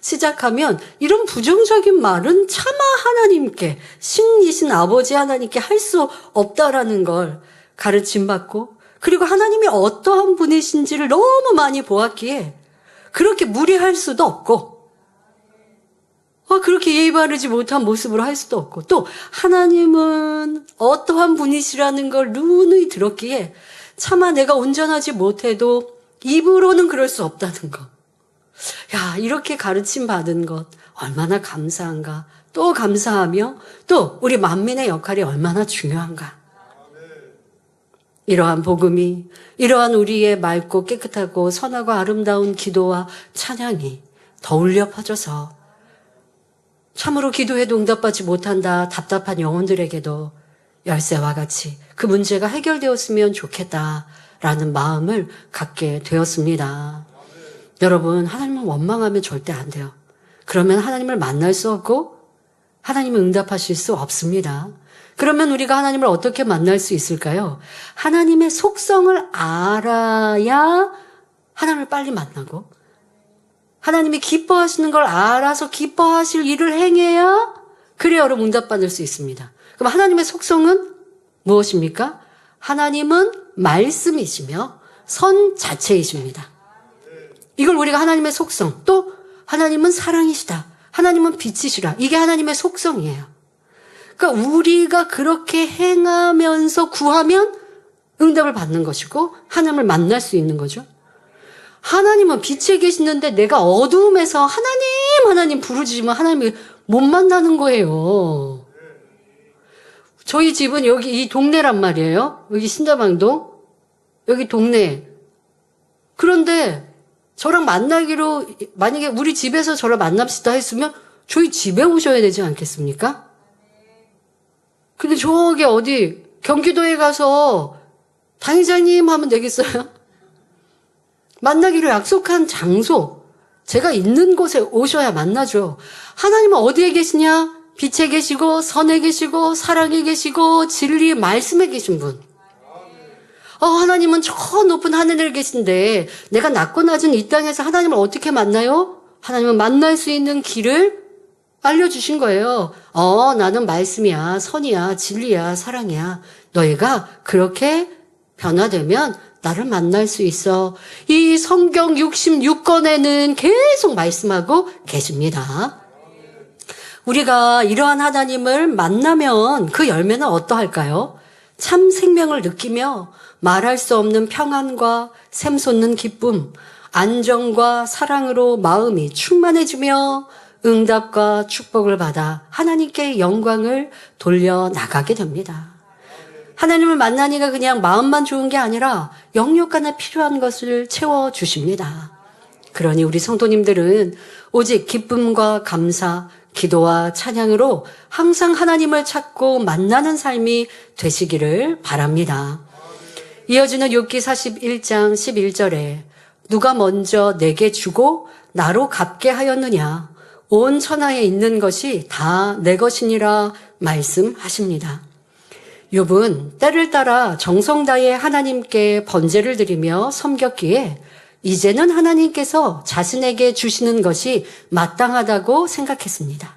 시작하면 이런 부정적인 말은 차마 하나님께 신이신 아버지 하나님께 할 수 없다라는 걸 가르침받고 그리고 하나님이 어떠한 분이신지를 너무 많이 보았기에 그렇게 무리할 수도 없고 그렇게 예의 바르지 못한 모습으로 할 수도 없고 또 하나님은 어떠한 분이시라는 걸 누누이 들었기에 차마 내가 온전하지 못해도 입으로는 그럴 수 없다는 것. 야, 이렇게 가르침 받은 것 얼마나 감사한가. 또 감사하며 또 우리 만민의 역할이 얼마나 중요한가. 이러한 복음이 이러한 우리의 맑고 깨끗하고 선하고 아름다운 기도와 찬양이 더 울려 퍼져서 참으로 기도해도 응답받지 못한다 답답한 영혼들에게도 열쇠와 같이 그 문제가 해결되었으면 좋겠다라는 마음을 갖게 되었습니다. 여러분 하나님은 원망하면 절대 안 돼요. 그러면 하나님을 만날 수 없고 하나님을 응답하실 수 없습니다. 그러면 우리가 하나님을 어떻게 만날 수 있을까요? 하나님의 속성을 알아야 하나님을 빨리 만나고, 하나님이 기뻐하시는 걸 알아서 기뻐하실 일을 행해야 그래야 여러분 응답받을 수 있습니다. 그럼 하나님의 속성은 무엇입니까? 하나님은 말씀이시며 선 자체이십니다. 이걸 우리가 하나님의 속성, 또 하나님은 사랑이시다, 하나님은 빛이시라, 이게 하나님의 속성이에요. 그러니까 우리가 그렇게 행하면서 구하면 응답을 받는 것이고 하나님을 만날 수 있는 거죠. 하나님은 빛에 계시는데 내가 어두움에서 하나님 부르짖으면 하나님을 못 만나는 거예요. 저희 집은 여기 이 동네란 말이에요. 여기 신다방동, 여기 동네. 그런데 저랑 만나기로, 만약에 우리 집에서 저를 만납시다 했으면 저희 집에 오셔야 되지 않겠습니까? 근데 저기 어디 경기도에 가서 당회장님 하면 되겠어요? 만나기로 약속한 장소, 제가 있는 곳에 오셔야 만나죠. 하나님은 어디에 계시냐? 빛에 계시고 선에 계시고 사랑에 계시고 진리의 말씀에 계신 분. 하나님은 저 높은 하늘에 계신데 내가 낮고 낮은 이 땅에서 하나님을 어떻게 만나요? 하나님은 만날 수 있는 길을 알려주신 거예요. 나는 말씀이야, 선이야, 진리야, 사랑이야. 너희가 그렇게 변화되면 나를 만날 수 있어. 이 성경 66권에는 계속 말씀하고 계십니다. 우리가 이러한 하나님을 만나면 그 열매는 어떠할까요? 참 생명을 느끼며 말할 수 없는 평안과 샘솟는 기쁨, 안정과 사랑으로 마음이 충만해지며 응답과 축복을 받아 하나님께 영광을 돌려나가게 됩니다. 하나님을 만나니까 그냥 마음만 좋은 게 아니라 영육간에 필요한 것을 채워주십니다. 그러니 우리 성도님들은 오직 기쁨과 감사, 기도와 찬양으로 항상 하나님을 찾고 만나는 삶이 되시기를 바랍니다. 이어지는 욥기 41장 11절에 누가 먼저 내게 주고 나로 갚게 하였느냐, 온 천하에 있는 것이 다 내 것이니라 말씀하십니다. 욥은 때를 따라 정성 다해 하나님께 번제를 드리며 섬겼기에 이제는 하나님께서 자신에게 주시는 것이 마땅하다고 생각했습니다.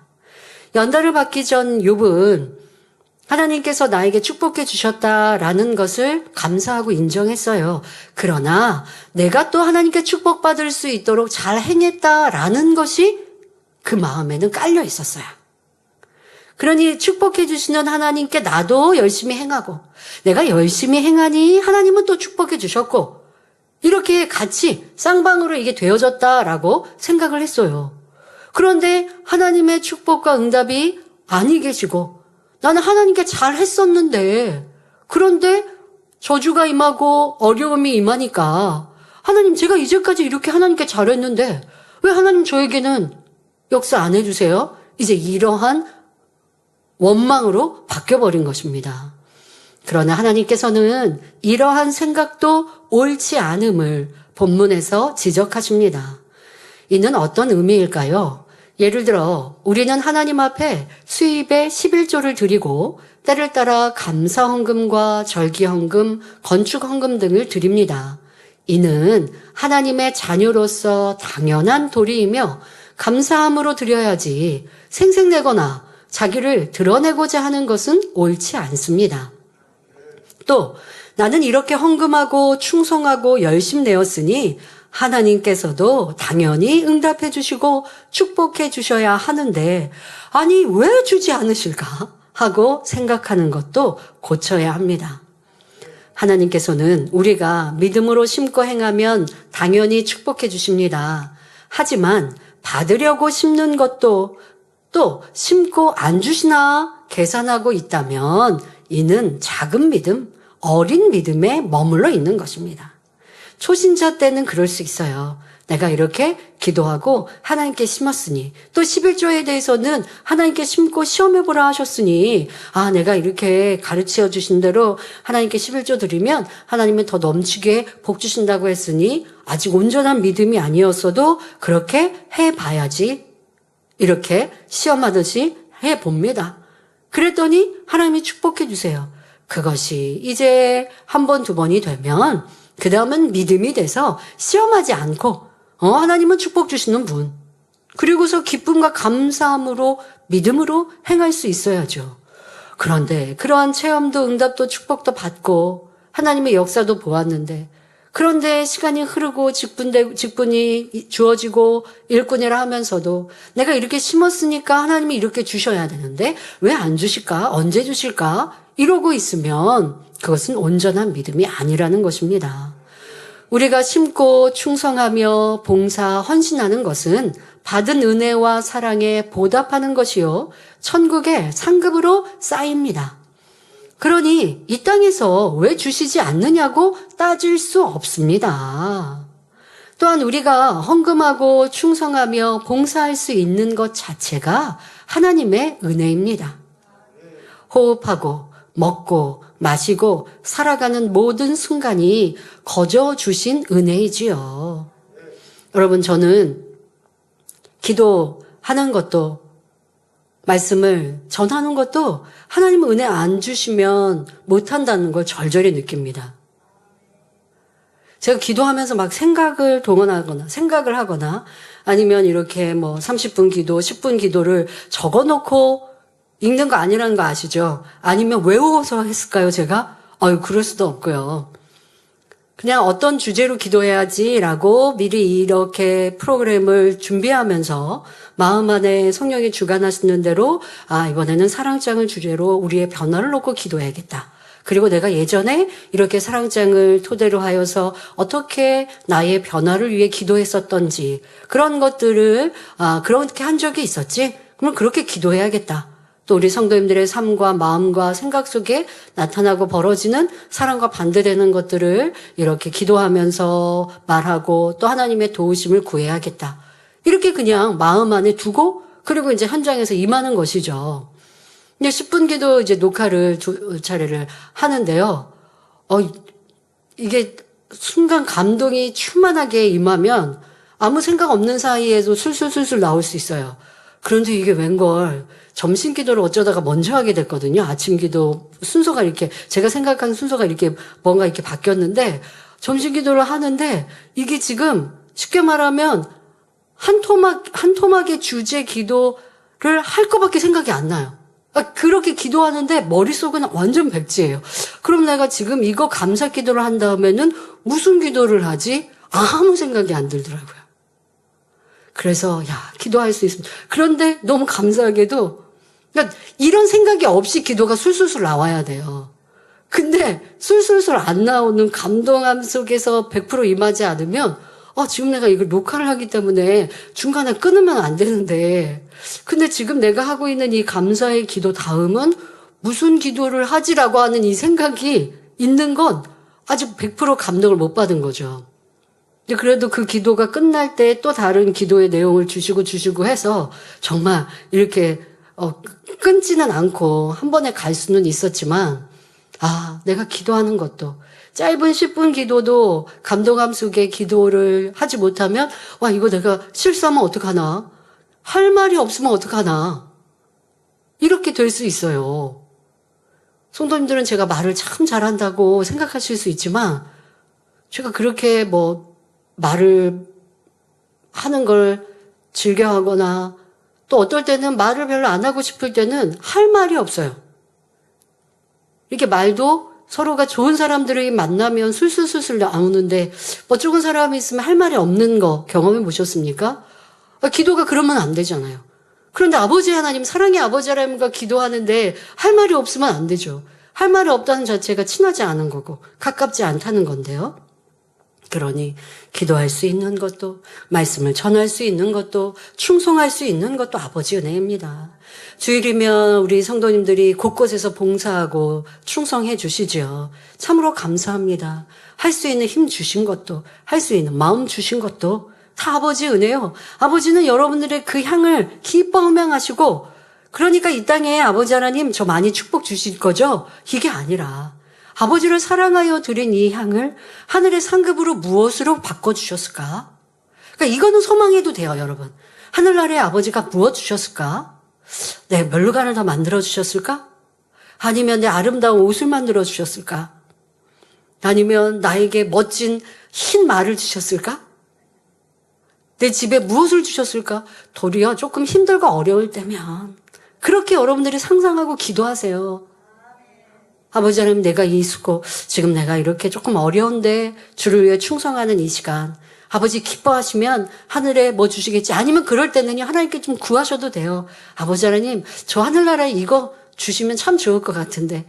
연단을 받기 전 욥은 하나님께서 나에게 축복해 주셨다라는 것을 감사하고 인정했어요. 그러나 내가 또 하나님께 축복받을 수 있도록 잘 행했다라는 것이 그 마음에는 깔려 있었어요. 그러니 축복해 주시는 하나님께 나도 열심히 행하고, 내가 열심히 행하니 하나님은 또 축복해 주셨고, 이렇게 같이 쌍방으로 이게 되어졌다라고 생각을 했어요. 그런데 하나님의 축복과 응답이 아니 계시고, 나는 하나님께 잘 했었는데, 그런데 저주가 임하고 어려움이 임하니까, 하나님 제가 이제까지 이렇게 하나님께 잘했는데 왜 하나님 저에게는 역사 안 해주세요? 이제 이러한 원망으로 바뀌어버린 것입니다. 그러나 하나님께서는 이러한 생각도 옳지 않음을 본문에서 지적하십니다. 이는 어떤 의미일까요? 예를 들어 우리는 하나님 앞에 수입의 11조를 드리고 때를 따라 감사헌금과 절기헌금, 건축헌금 등을 드립니다. 이는 하나님의 자녀로서 당연한 도리이며 감사함으로 드려야지 생색내거나 자기를 드러내고자 하는 것은 옳지 않습니다. 또 나는 이렇게 헌금하고 충성하고 열심 내었으니 하나님께서도 당연히 응답해 주시고 축복해 주셔야 하는데 아니 왜 주지 않으실까 하고 생각하는 것도 고쳐야 합니다. 하나님께서는 우리가 믿음으로 심고 행하면 당연히 축복해 주십니다. 하지만 받으려고 심는 것도 또 심고 안 주시나 계산하고 있다면 이는 작은 믿음, 어린 믿음에 머물러 있는 것입니다. 초신자 때는 그럴 수 있어요. 내가 이렇게 기도하고 하나님께 심었으니 또 11조에 대해서는 하나님께 심고 시험해보라 하셨으니 내가 이렇게 가르쳐 주신 대로 하나님께 11조 드리면 하나님은 더 넘치게 복 주신다고 했으니 아직 온전한 믿음이 아니었어도 그렇게 해봐야지 이렇게 시험하듯이 해봅니다. 그랬더니 하나님이 축복해 주세요. 그것이 이제 한 번, 두 번이 되면 그 다음은 믿음이 돼서 시험하지 않고 하나님은 축복 주시는 분. 그리고서 기쁨과 감사함으로 믿음으로 행할 수 있어야죠. 그런데 그러한 체험도 응답도 축복도 받고 하나님의 역사도 보았는데 그런데 시간이 흐르고 직분이 주어지고 일꾼이라 하면서도 내가 이렇게 심었으니까 하나님이 이렇게 주셔야 되는데 왜 안 주실까? 언제 주실까? 이러고 있으면 그것은 온전한 믿음이 아니라는 것입니다. 우리가 심고 충성하며 봉사, 헌신하는 것은 받은 은혜와 사랑에 보답하는 것이요 천국의 상급으로 쌓입니다. 그러니 이 땅에서 왜 주시지 않느냐고 따질 수 없습니다. 또한 우리가 헌금하고 충성하며 봉사할 수 있는 것 자체가 하나님의 은혜입니다. 호흡하고 먹고 마시고 살아가는 모든 순간이 거저 주신 은혜이지요. 여러분, 저는 기도하는 것도 말씀을 전하는 것도 하나님은 은혜 안 주시면 못한다는 걸 절절히 느낍니다. 제가 기도하면서 막 생각을 동원하거나 생각을 하거나 아니면 이렇게 30분 기도, 10분 기도를 적어놓고 읽는 거 아니라는 거 아시죠? 아니면 외워서 했을까요, 제가? 그럴 수도 없고요. 그냥 어떤 주제로 기도해야지라고 미리 이렇게 프로그램을 준비하면서 마음 안에 성령이 주관하시는 대로 이번에는 사랑장을 주제로 우리의 변화를 놓고 기도해야겠다. 그리고 내가 예전에 이렇게 사랑장을 토대로 하여서 어떻게 나의 변화를 위해 기도했었던지 그런 것들을 그렇게 한 적이 있었지? 그럼 그렇게 기도해야겠다. 또 우리 성도님들의 삶과 마음과 생각 속에 나타나고 벌어지는 사랑과 반대되는 것들을 이렇게 기도하면서 말하고 또 하나님의 도우심을 구해야겠다. 이렇게 그냥 마음 안에 두고 그리고 이제 현장에서 임하는 것이죠. 근데 10분 기도 이제 녹화를 차례를 하는데요. 이게 순간 감동이 충만하게 임하면 아무 생각 없는 사이에도 술술술술 나올 수 있어요. 그런데 이게 웬걸 점심 기도를 어쩌다가 먼저 하게 됐거든요. 아침 기도 순서가 이렇게 제가 생각한 순서가 이렇게 뭔가 이렇게 바뀌었는데 점심 기도를 하는데 이게 지금 쉽게 말하면 한 토막의 주제 기도를 할 거밖에 생각이 안 나요. 그렇게 기도하는데 머릿속은 완전 백지예요. 그럼 내가 지금 이거 감사 기도를 한 다음에는 무슨 기도를 하지? 아무 생각이 안 들더라고요. 그래서 기도할 수 있습니다. 그런데 너무 감사하게도 그러니까 이런 생각이 없이 기도가 술술술 나와야 돼요. 근데 술술술 안 나오는 감동함 속에서 100% 임하지 않으면 지금 내가 이걸 녹화를 하기 때문에 중간에 끊으면 안 되는데 근데 지금 내가 하고 있는 이 감사의 기도 다음은 무슨 기도를 하지라고 하는 이 생각이 있는 건 아직 100% 감동을 못 받은 거죠. 그래도 그 기도가 끝날 때 또 다른 기도의 내용을 주시고 해서 정말 이렇게 끊지는 않고 한 번에 갈 수는 있었지만 내가 기도하는 것도 짧은 10분 기도도 감동함 속에 기도를 하지 못하면 이거 내가 실수하면 어떡하나? 할 말이 없으면 어떡하나? 이렇게 될 수 있어요. 성도님들은 제가 말을 참 잘한다고 생각하실 수 있지만 제가 그렇게 말을 하는 걸 즐겨하거나 또 어떨 때는 말을 별로 안 하고 싶을 때는 할 말이 없어요. 이렇게 말도 서로가 좋은 사람들이 만나면 술술술술 나오는데 좋은 사람이 있으면 할 말이 없는 거 경험해 보셨습니까? 기도가 그러면 안 되잖아요. 그런데 아버지 하나님, 사랑의 아버지 하나님과 기도하는데 할 말이 없으면 안 되죠. 할 말이 없다는 자체가 친하지 않은 거고 가깝지 않다는 건데요. 그러니 기도할 수 있는 것도 말씀을 전할 수 있는 것도 충성할 수 있는 것도 아버지 은혜입니다. 주일이면 우리 성도님들이 곳곳에서 봉사하고 충성해 주시죠. 참으로 감사합니다. 할 수 있는 힘 주신 것도 할 수 있는 마음 주신 것도 다 아버지 은혜요. 아버지는 여러분들의 그 향을 기뻐 음양하시고 그러니까 이 땅에 아버지 하나님 저 많이 축복 주실 거죠? 이게 아니라 아버지를 사랑하여 드린 이 향을 하늘의 상급으로 무엇으로 바꿔주셨을까? 그러니까 이거는 소망해도 돼요, 여러분. 하늘나라의 아버지가 무엇 주셨을까? 내 멸관을 더 만들어 주셨을까? 아니면 내 아름다운 옷을 만들어 주셨을까? 아니면 나에게 멋진 흰 말을 주셨을까? 내 집에 무엇을 주셨을까? 도리어 조금 힘들고 어려울 때면 그렇게 여러분들이 상상하고 기도하세요. 아버지 하나님, 내가 이 수고, 지금 내가 이렇게 조금 어려운데 주를 위해 충성하는 이 시간, 아버지 기뻐하시면 하늘에 뭐 주시겠지. 아니면 그럴 때는요, 하나님께 좀 구하셔도 돼요. 아버지 하나님, 저 하늘나라에 이거 주시면 참 좋을 것 같은데.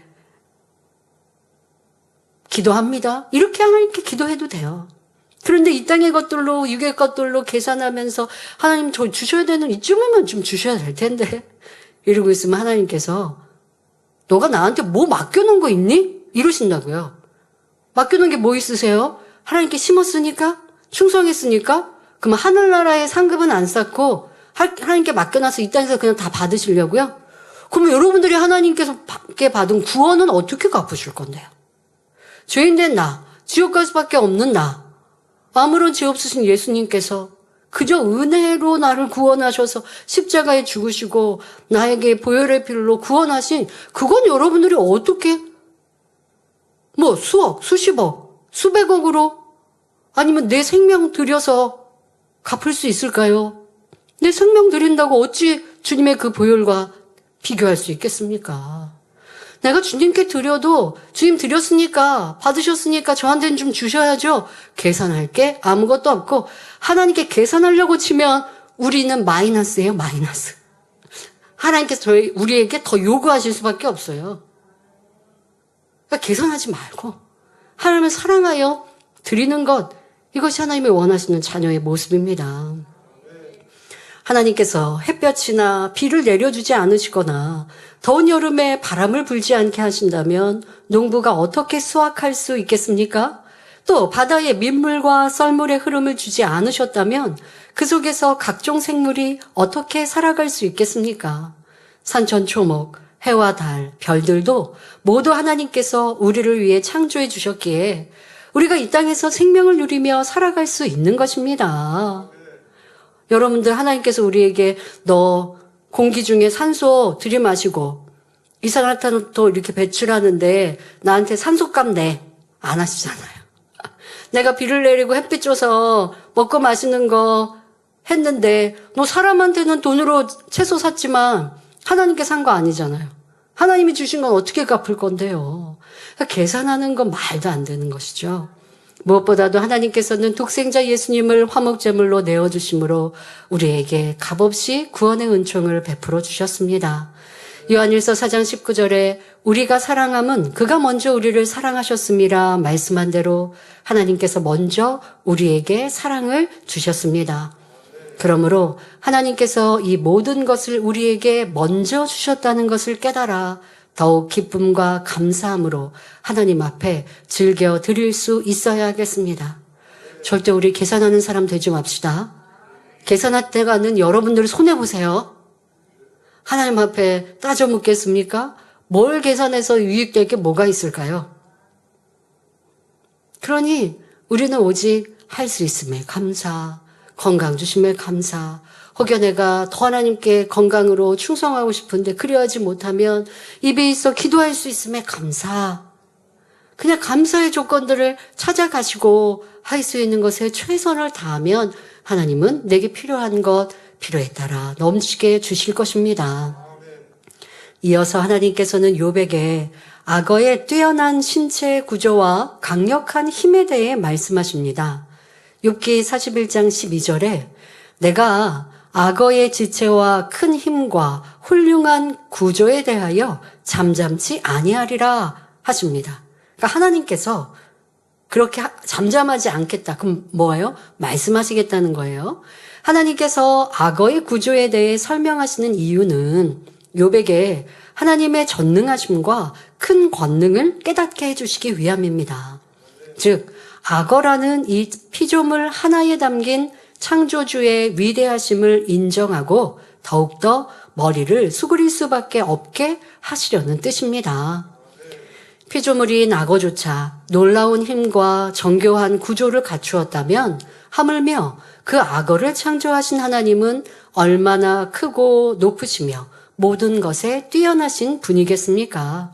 기도합니다. 이렇게 하나님께 기도해도 돼요. 그런데 이 땅의 것들로, 육의 것들로 계산하면서 하나님 저 주셔야 되는 이쯤이면 좀 주셔야 될 텐데. 이러고 있으면 하나님께서 너가 나한테 뭐 맡겨놓은 거 있니? 이러신다고요. 맡겨놓은 게 뭐 있으세요? 하나님께 심었으니까? 충성했으니까? 그러면 하늘나라의 상급은 안 쌓고 하나님께 맡겨놔서 이 땅에서 그냥 다 받으시려고요? 그러면 여러분들이 하나님께서 받은 구원은 어떻게 갚으실 건데요? 죄인된 나, 지옥 갈 수밖에 없는 나, 아무런 죄 없으신 예수님께서 그저 은혜로 나를 구원하셔서 십자가에 죽으시고 나에게 보혈의 피로 구원하신 그건 여러분들이 어떻게 뭐 수억, 수십억, 수백억으로 아니면 내 생명 들여서 갚을 수 있을까요? 내 생명 드린다고 어찌 주님의 그 보혈과 비교할 수 있겠습니까? 내가 주님께 드려도 주님 드렸으니까 받으셨으니까 저한테는 좀 주셔야죠. 계산할 게 아무것도 없고 하나님께 계산하려고 치면 우리는 마이너스예요. 마이너스. 하나님께서 우리에게 더 요구하실 수밖에 없어요. 그러니까 계산하지 말고 하나님을 사랑하여 드리는 것, 이것이 하나님이 원하시는 자녀의 모습입니다. 하나님께서 햇볕이나 비를 내려주지 않으시거나 더운 여름에 바람을 불지 않게 하신다면 농부가 어떻게 수확할 수 있겠습니까? 또 바다에 민물과 썰물의 흐름을 주지 않으셨다면 그 속에서 각종 생물이 어떻게 살아갈 수 있겠습니까? 산천초목, 해와 달, 별들도 모두 하나님께서 우리를 위해 창조해 주셨기에 우리가 이 땅에서 생명을 누리며 살아갈 수 있는 것입니다. 여러분들, 하나님께서 우리에게 너 공기 중에 산소 들이마시고 이산화탄소 이렇게 배출하는데 나한테 산소값 내. 안 하시잖아요. 내가 비를 내리고 햇빛 줘서 먹고 마시는 거 했는데 너 사람한테는 돈으로 채소 샀지만 하나님께 산 거 아니잖아요. 하나님이 주신 건 어떻게 갚을 건데요. 그러니까 계산하는 건 말도 안 되는 것이죠. 무엇보다도 하나님께서는 독생자 예수님을 화목제물로 내어주심으로 우리에게 값없이 구원의 은총을 베풀어 주셨습니다. 요한일서 4장 19절에 우리가 사랑함은 그가 먼저 우리를 사랑하셨음이라 말씀한 대로 하나님께서 먼저 우리에게 사랑을 주셨습니다. 그러므로 하나님께서 이 모든 것을 우리에게 먼저 주셨다는 것을 깨달아 더욱 기쁨과 감사함으로 하나님 앞에 즐겨 드릴 수 있어야겠습니다. 절대 우리 계산하는 사람 되지 맙시다. 계산할 때가는 여러분들 손해보세요. 하나님 앞에 따져 묻겠습니까? 뭘 계산해서 유익될 게 뭐가 있을까요? 그러니 우리는 오직 할 수 있음에 감사, 건강 주심에 감사, 혹여 내가 더 하나님께 건강으로 충성하고 싶은데 그리하지 못하면 입에 있어 기도할 수 있음에 감사. 그냥 감사의 조건들을 찾아가시고 할 수 있는 것에 최선을 다하면 하나님은 내게 필요한 것 필요에 따라 넘치게 주실 것입니다. 이어서 하나님께서는 욥에게 악어의 뛰어난 신체 구조와 강력한 힘에 대해 말씀하십니다. 욥기 41장 12절에 내가 악어의 지체와 큰 힘과 훌륭한 구조에 대하여 잠잠치 아니하리라 하십니다. 그러니까 하나님께서 그렇게 잠잠하지 않겠다. 그럼 뭐예요? 말씀하시겠다는 거예요. 하나님께서 악어의 구조에 대해 설명하시는 이유는 욥에게 하나님의 전능하심과 큰 권능을 깨닫게 해주시기 위함입니다. 즉 악어라는 이 피조물 하나에 담긴 창조주의 위대하심을 인정하고 더욱더 머리를 수그릴 수밖에 없게 하시려는 뜻입니다. 피조물인 악어조차 놀라운 힘과 정교한 구조를 갖추었다면 하물며 그 악어를 창조하신 하나님은 얼마나 크고 높으시며 모든 것에 뛰어나신 분이겠습니까?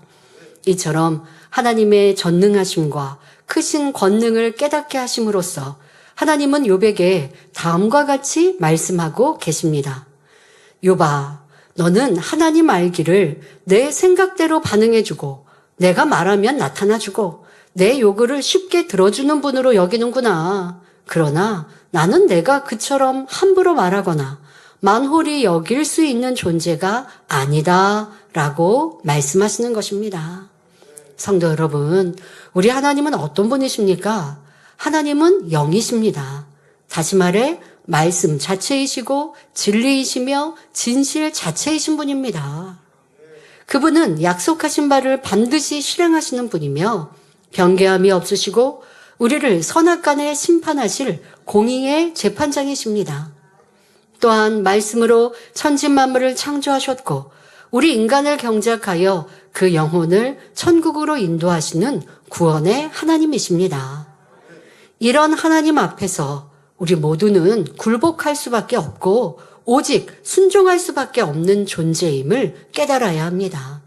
이처럼 하나님의 전능하심과 크신 권능을 깨닫게 하심으로써 하나님은 욥에게 다음과 같이 말씀하고 계십니다. 욥아, 너는 하나님 알기를 내 생각대로 반응해주고 내가 말하면 나타나주고 내 요구를 쉽게 들어주는 분으로 여기는구나. 그러나 나는 내가 그처럼 함부로 말하거나 만홀히 여길 수 있는 존재가 아니다 라고 말씀하시는 것입니다. 성도 여러분, 우리 하나님은 어떤 분이십니까? 하나님은 영이십니다. 다시 말해 말씀 자체이시고 진리이시며 진실 자체이신 분입니다. 그분은 약속하신 바를 반드시 실행하시는 분이며 변개함이 없으시고 우리를 선악간에 심판하실 공의의 재판장이십니다. 또한 말씀으로 천지만물을 창조하셨고 우리 인간을 경작하여 그 영혼을 천국으로 인도하시는 구원의 하나님이십니다. 이런 하나님 앞에서 우리 모두는 굴복할 수밖에 없고 오직 순종할 수밖에 없는 존재임을 깨달아야 합니다.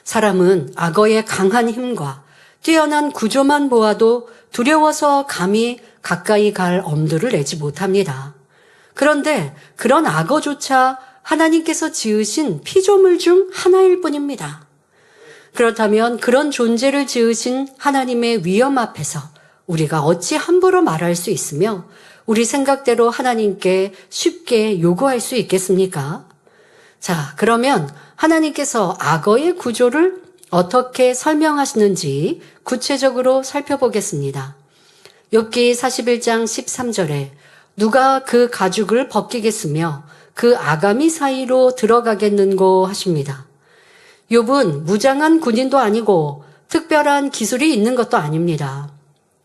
사람은 악어의 강한 힘과 뛰어난 구조만 보아도 두려워서 감히 가까이 갈 엄두를 내지 못합니다. 그런데 그런 악어조차 하나님께서 지으신 피조물 중 하나일 뿐입니다. 그렇다면 그런 존재를 지으신 하나님의 위엄 앞에서 우리가 어찌 함부로 말할 수 있으며 우리 생각대로 하나님께 쉽게 요구할 수 있겠습니까? 자, 그러면 하나님께서 악어의 구조를 어떻게 설명하시는지 구체적으로 살펴보겠습니다. 욥기 41장 13절에 누가 그 가죽을 벗기겠으며 그 아가미 사이로 들어가겠는고 하십니다. 욥은 무장한 군인도 아니고 특별한 기술이 있는 것도 아닙니다.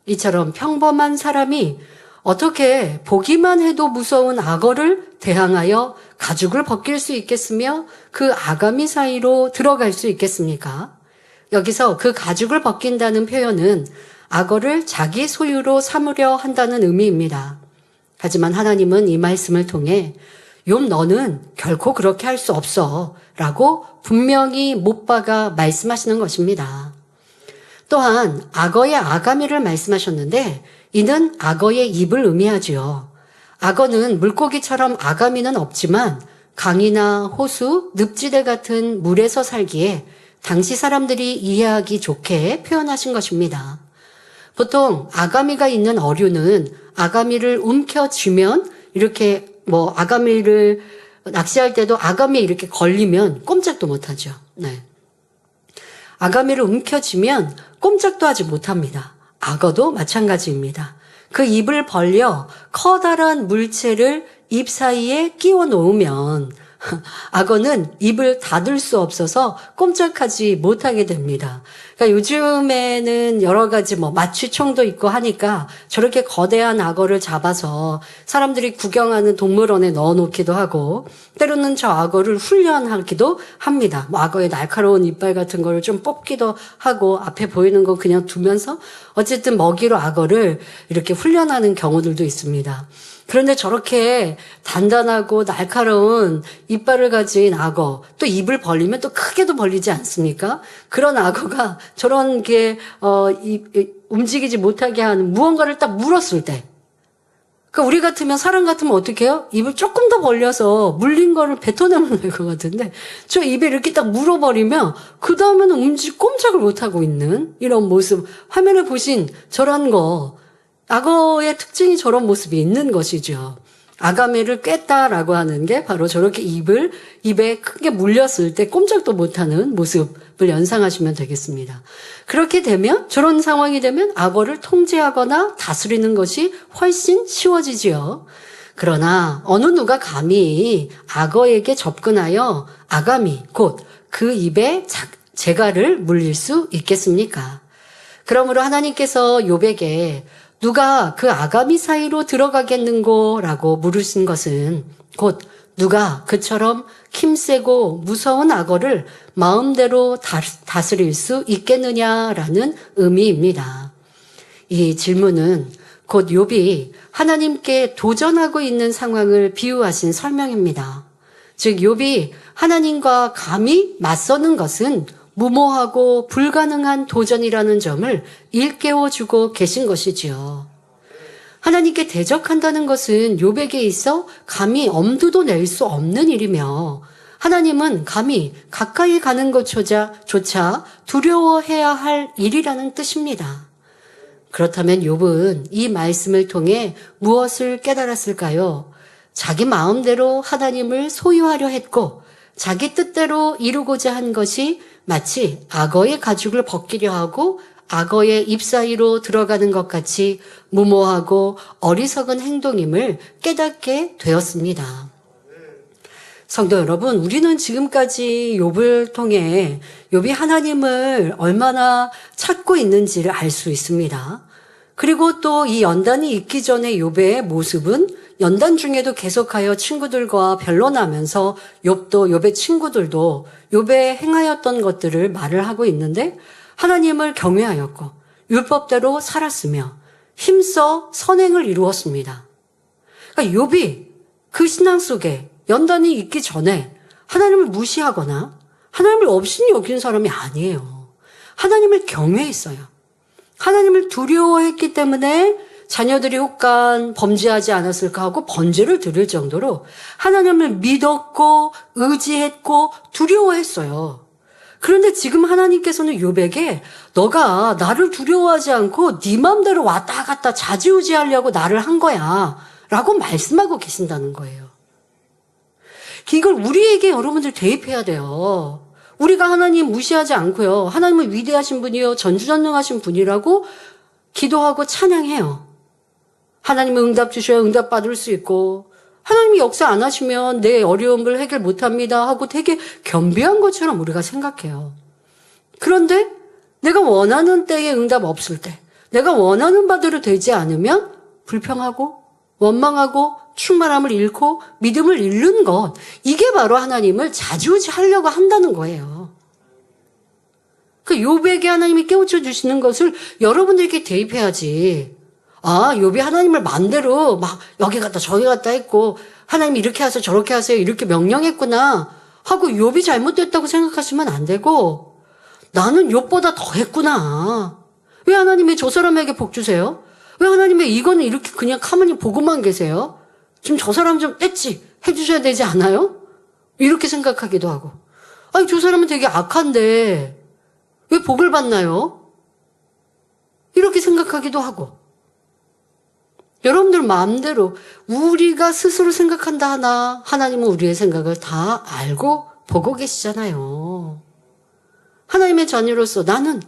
이처럼 평범한 사람이 어떻게 보기만 해도 무서운 악어를 대항하여 가죽을 벗길 수 있겠으며 그 아가미 사이로 들어갈 수 있겠습니까? 여기서 그 가죽을 벗긴다는 표현은 악어를 자기 소유로 삼으려 한다는 의미입니다. 하지만 하나님은 이 말씀을 통해 욥 너는 결코 그렇게 할 수 없어 라고 분명히 못 박아 말씀하시는 것입니다. 또한 악어의 아가미를 말씀하셨는데 이는 악어의 입을 의미하지요. 악어는 물고기처럼 아가미는 없지만 강이나 호수, 늪지대 같은 물에서 살기에 당시 사람들이 이해하기 좋게 표현하신 것입니다. 보통 아가미가 있는 어류는 아가미를 움켜쥐면 이렇게 아가미를 낚시할 때도 아가미에 이렇게 걸리면 꼼짝도 못하죠. 네. 아가미를 움켜쥐면 꼼짝도 하지 못합니다. 악어도 마찬가지입니다. 그 입을 벌려 커다란 물체를 입 사이에 끼워 놓으면 악어는 입을 닫을 수 없어서 꼼짝하지 못하게 됩니다. 그러니까 요즘에는 여러 가지 마취총도 있고 하니까 저렇게 거대한 악어를 잡아서 사람들이 구경하는 동물원에 넣어놓기도 하고 때로는 저 악어를 훈련하기도 합니다. 악어의 날카로운 이빨 같은 거를 좀 뽑기도 하고 앞에 보이는 거 그냥 두면서 어쨌든 먹이로 악어를 이렇게 훈련하는 경우들도 있습니다. 그런데 저렇게 단단하고 날카로운 이빨을 가진 악어, 또 입을 벌리면 또 크게도 벌리지 않습니까? 그런 악어가 저런 게 움직이지 못하게 하는 무언가를 딱 물었을 때, 그러니까 우리 같으면 사람 같으면 어떻게 해요? 입을 조금 더 벌려서 물린 거를 뱉어내면 될 것 같은데 저 입에 이렇게 딱 물어버리면 그 다음에는 꼼짝을 못하고 있는 이런 모습, 화면에 보신 저런 거, 악어의 특징이 저런 모습이 있는 것이죠. 아가미를 꿰다라고 하는 게 바로 저렇게 입에 크게 물렸을 때 꼼짝도 못하는 모습을 연상하시면 되겠습니다. 그렇게 되면, 저런 상황이 되면 악어를 통제하거나 다스리는 것이 훨씬 쉬워지지요. 그러나 어느 누가 감히 악어에게 접근하여 아가미, 곧 그 입에 재갈을 물릴 수 있겠습니까? 그러므로 하나님께서 욥에게 누가 그 아가미 사이로 들어가겠는고 라고 물으신 것은 곧 누가 그처럼 힘세고 무서운 악어를 마음대로 다스릴 수 있겠느냐라는 의미입니다. 이 질문은 곧 욥이 하나님께 도전하고 있는 상황을 비유하신 설명입니다. 즉 욥이 하나님과 감히 맞서는 것은 무모하고 불가능한 도전이라는 점을 일깨워주고 계신 것이지요. 하나님께 대적한다는 것은 욥에게 있어 감히 엄두도 낼 수 없는 일이며 하나님은 감히 가까이 가는 것조차 두려워해야 할 일이라는 뜻입니다. 그렇다면 욥은 이 말씀을 통해 무엇을 깨달았을까요? 자기 마음대로 하나님을 소유하려 했고 자기 뜻대로 이루고자 한 것이 마치 악어의 가죽을 벗기려 하고 악어의 잎 사이로 들어가는 것 같이 무모하고 어리석은 행동임을 깨닫게 되었습니다. 성도 여러분, 우리는 지금까지 욥을 통해 욥이 하나님을 얼마나 찾고 있는지를 알 수 있습니다. 그리고 또 이 연단이 있기 전에 욥의 모습은 연단 중에도 계속하여 친구들과 변론하면서 욥의 친구들도 욥의 행하였던 것들을 말을 하고 있는데 하나님을 경외하였고 율법대로 살았으며 힘써 선행을 이루었습니다. 그러니까 욥이 그 신앙 속에 연단이 있기 전에 하나님을 무시하거나 하나님을 없이 여기는 사람이 아니에요. 하나님을 경외했어요. 하나님을 두려워했기 때문에 자녀들이 혹간 범죄하지 않았을까 하고 번제를 드릴 정도로 하나님을 믿었고 의지했고 두려워했어요. 그런데 지금 하나님께서는 욥에게 너가 나를 두려워하지 않고 네 맘대로 왔다 갔다 좌지우지하려고 나를 한 거야 라고 말씀하고 계신다는 거예요. 이걸 우리에게 여러분들 대입해야 돼요. 우리가 하나님 무시하지 않고요. 하나님은 위대하신 분이요. 전지전능하신 분이라고 기도하고 찬양해요. 하나님은 응답 주셔야 응답 받을 수 있고 하나님이 역사 안 하시면 내 어려움을 해결 못합니다 하고 되게 겸비한 것처럼 우리가 생각해요. 그런데 내가 원하는 때에 응답 없을 때 내가 원하는 바대로 되지 않으면 불평하고 원망하고 충만함을 잃고 믿음을 잃는 것, 이게 바로 하나님을 좌지우지하려고 한다는 거예요. 그 욥에게 하나님이 깨우쳐 주시는 것을 여러분들에게 대입해야지. 아, 욥이 하나님을 맘대로 막 여기 갔다 저기 갔다 했고 하나님 이렇게 하세요 저렇게 하세요 이렇게 명령했구나 하고 욥이 잘못됐다고 생각하시면 안 되고 나는 욥보다 더 했구나. 왜 하나님이 저 사람에게 복 주세요? 왜 하나님이 이거는 이렇게 그냥 가만히 보고만 계세요? 좀 저 사람 좀 뗐지 해주셔야 되지 않아요? 이렇게 생각하기도 하고 아니 저 사람은 되게 악한데 왜 복을 받나요? 이렇게 생각하기도 하고 여러분들 마음대로 우리가 스스로 생각한다 하나 하나님은 우리의 생각을 다 알고 보고 계시잖아요. 하나님의 자녀로서 나는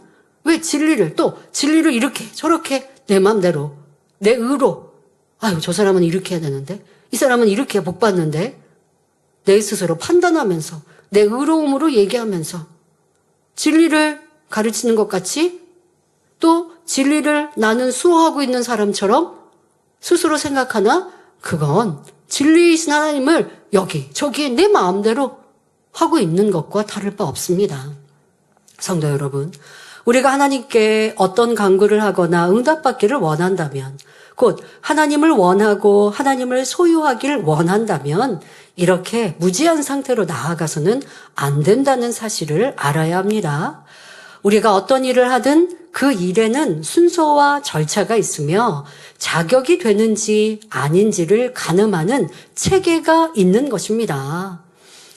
왜 진리를 이렇게 저렇게 내 마음대로 내 의로 아유 저 사람은 이렇게 해야 되는데 이 사람은 이렇게 복 받는데 내 스스로 판단하면서 내 의로움으로 얘기하면서 진리를 가르치는 것 같이 또 진리를 나는 수호하고 있는 사람처럼 스스로 생각하나 그건 진리이신 하나님을 여기 저기 내 마음대로 하고 있는 것과 다를 바 없습니다. 성도 여러분, 우리가 하나님께 어떤 간구를 하거나 응답받기를 원한다면 곧 하나님을 원하고 하나님을 소유하기를 원한다면 이렇게 무지한 상태로 나아가서는 안 된다는 사실을 알아야 합니다. 우리가 어떤 일을 하든 그 일에는 순서와 절차가 있으며 자격이 되는지 아닌지를 가늠하는 체계가 있는 것입니다.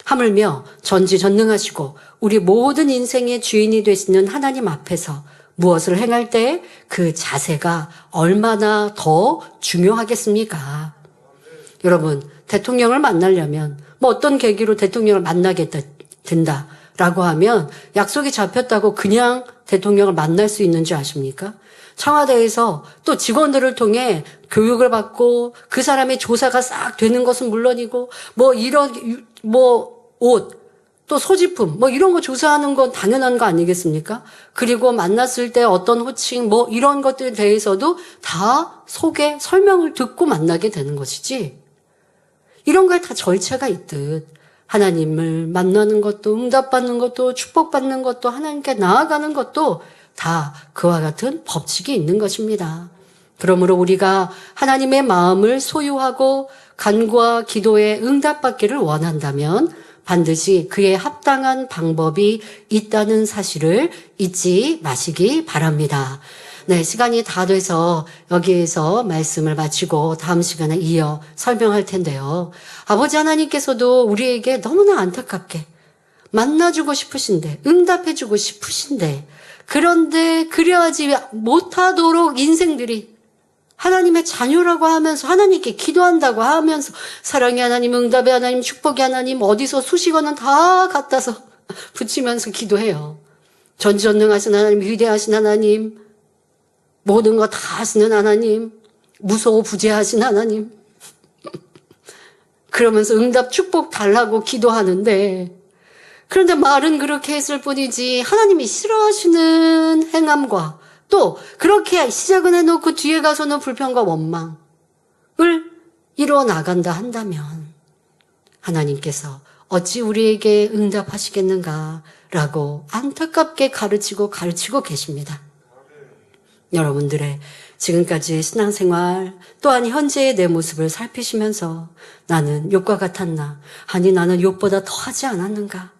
하물며 전지전능하시고 우리 모든 인생의 주인이 되시는 하나님 앞에서 무엇을 행할 때 그 자세가 얼마나 더 중요하겠습니까? 여러분, 대통령을 만나려면 어떤 계기로 대통령을 만나게 된다라고 하면 약속이 잡혔다고 그냥 대통령을 만날 수 있는 줄 아십니까? 청와대에서 또 직원들을 통해 교육을 받고 그 사람의 조사가 싹 되는 것은 물론이고 옷 또 소지품 이런 거 조사하는 건 당연한 거 아니겠습니까? 그리고 만났을 때 어떤 호칭 이런 것들에 대해서도 다 소개 설명을 듣고 만나게 되는 것이지 이런 거에 다 절차가 있듯 하나님을 만나는 것도 응답받는 것도 축복받는 것도 하나님께 나아가는 것도 다 그와 같은 법칙이 있는 것입니다. 그러므로 우리가 하나님의 마음을 소유하고 간구와 기도에 응답받기를 원한다면 반드시 그에 합당한 방법이 있다는 사실을 잊지 마시기 바랍니다. 네, 시간이 다 돼서 여기에서 말씀을 마치고 다음 시간에 이어 설명할 텐데요. 아버지 하나님께서도 우리에게 너무나 안타깝게 만나주고 싶으신데, 응답해주고 싶으신데, 그런데 그래야지 못하도록 인생들이 하나님의 자녀라고 하면서 하나님께 기도한다고 하면서 사랑의 하나님, 응답의 하나님, 축복의 하나님 어디서 수식어는 다 갖다서 붙이면서 기도해요. 전지전능하신 하나님, 위대하신 하나님, 모든 거 다 하시는 하나님, 무소부재하신 하나님. 그러면서 응답 축복 달라고 기도하는데, 그런데 말은 그렇게 했을 뿐이지 하나님이 싫어하시는 행함과 또 그렇게 시작은 해놓고 뒤에 가서는 불평과 원망을 이루어 나간다 한다면 하나님께서 어찌 우리에게 응답하시겠는가라고 안타깝게 가르치고 계십니다. 여러분들의 지금까지의 신앙생활 또한 현재의 내 모습을 살피시면서 나는 욥과 같았나? 아니 나는 욥보다 더 하지 않았는가?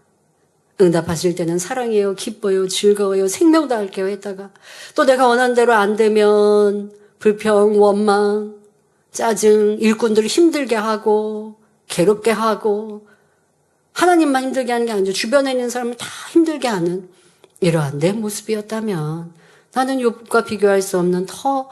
응답하실 때는 사랑해요, 기뻐요, 즐거워요, 생명 다할게요 했다가 또 내가 원하는 대로 안 되면 불평, 원망, 짜증, 일꾼들을 힘들게 하고 괴롭게 하고 하나님만 힘들게 하는 게 아니죠. 주변에 있는 사람을 다 힘들게 하는 이러한 내 모습이었다면 나는 욥과 비교할 수 없는 더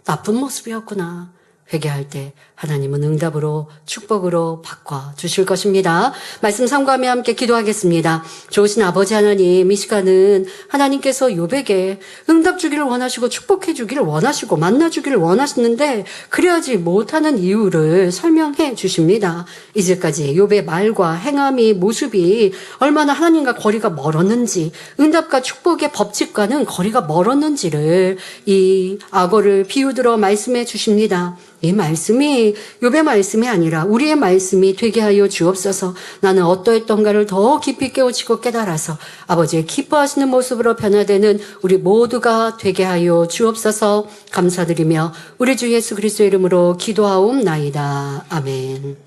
나쁜 모습이었구나. 회개할 때 하나님은 응답으로 축복으로 바꿔주실 것입니다. 말씀 삼가하며 함께 기도하겠습니다. 좋으신 아버지 하나님, 이 시간은 하나님께서 욥에게 응답 주기를 원하시고 축복해 주기를 원하시고 만나 주기를 원하시는데 그래야지 못하는 이유를 설명해 주십니다. 이제까지 욥의 말과 행함이 모습이 얼마나 하나님과 거리가 멀었는지 응답과 축복의 법칙과는 거리가 멀었는지를 이 악어를 비유들어 말씀해 주십니다. 이 말씀이 욥의 말씀이 아니라 우리의 말씀이 되게 하여 주옵소서. 나는 어떠했던가를 더 깊이 깨우치고 깨달아서 아버지의 기뻐하시는 모습으로 변화되는 우리 모두가 되게 하여 주옵소서. 감사드리며 우리 주 예수 그리스도의 이름으로 기도하옵나이다. 아멘.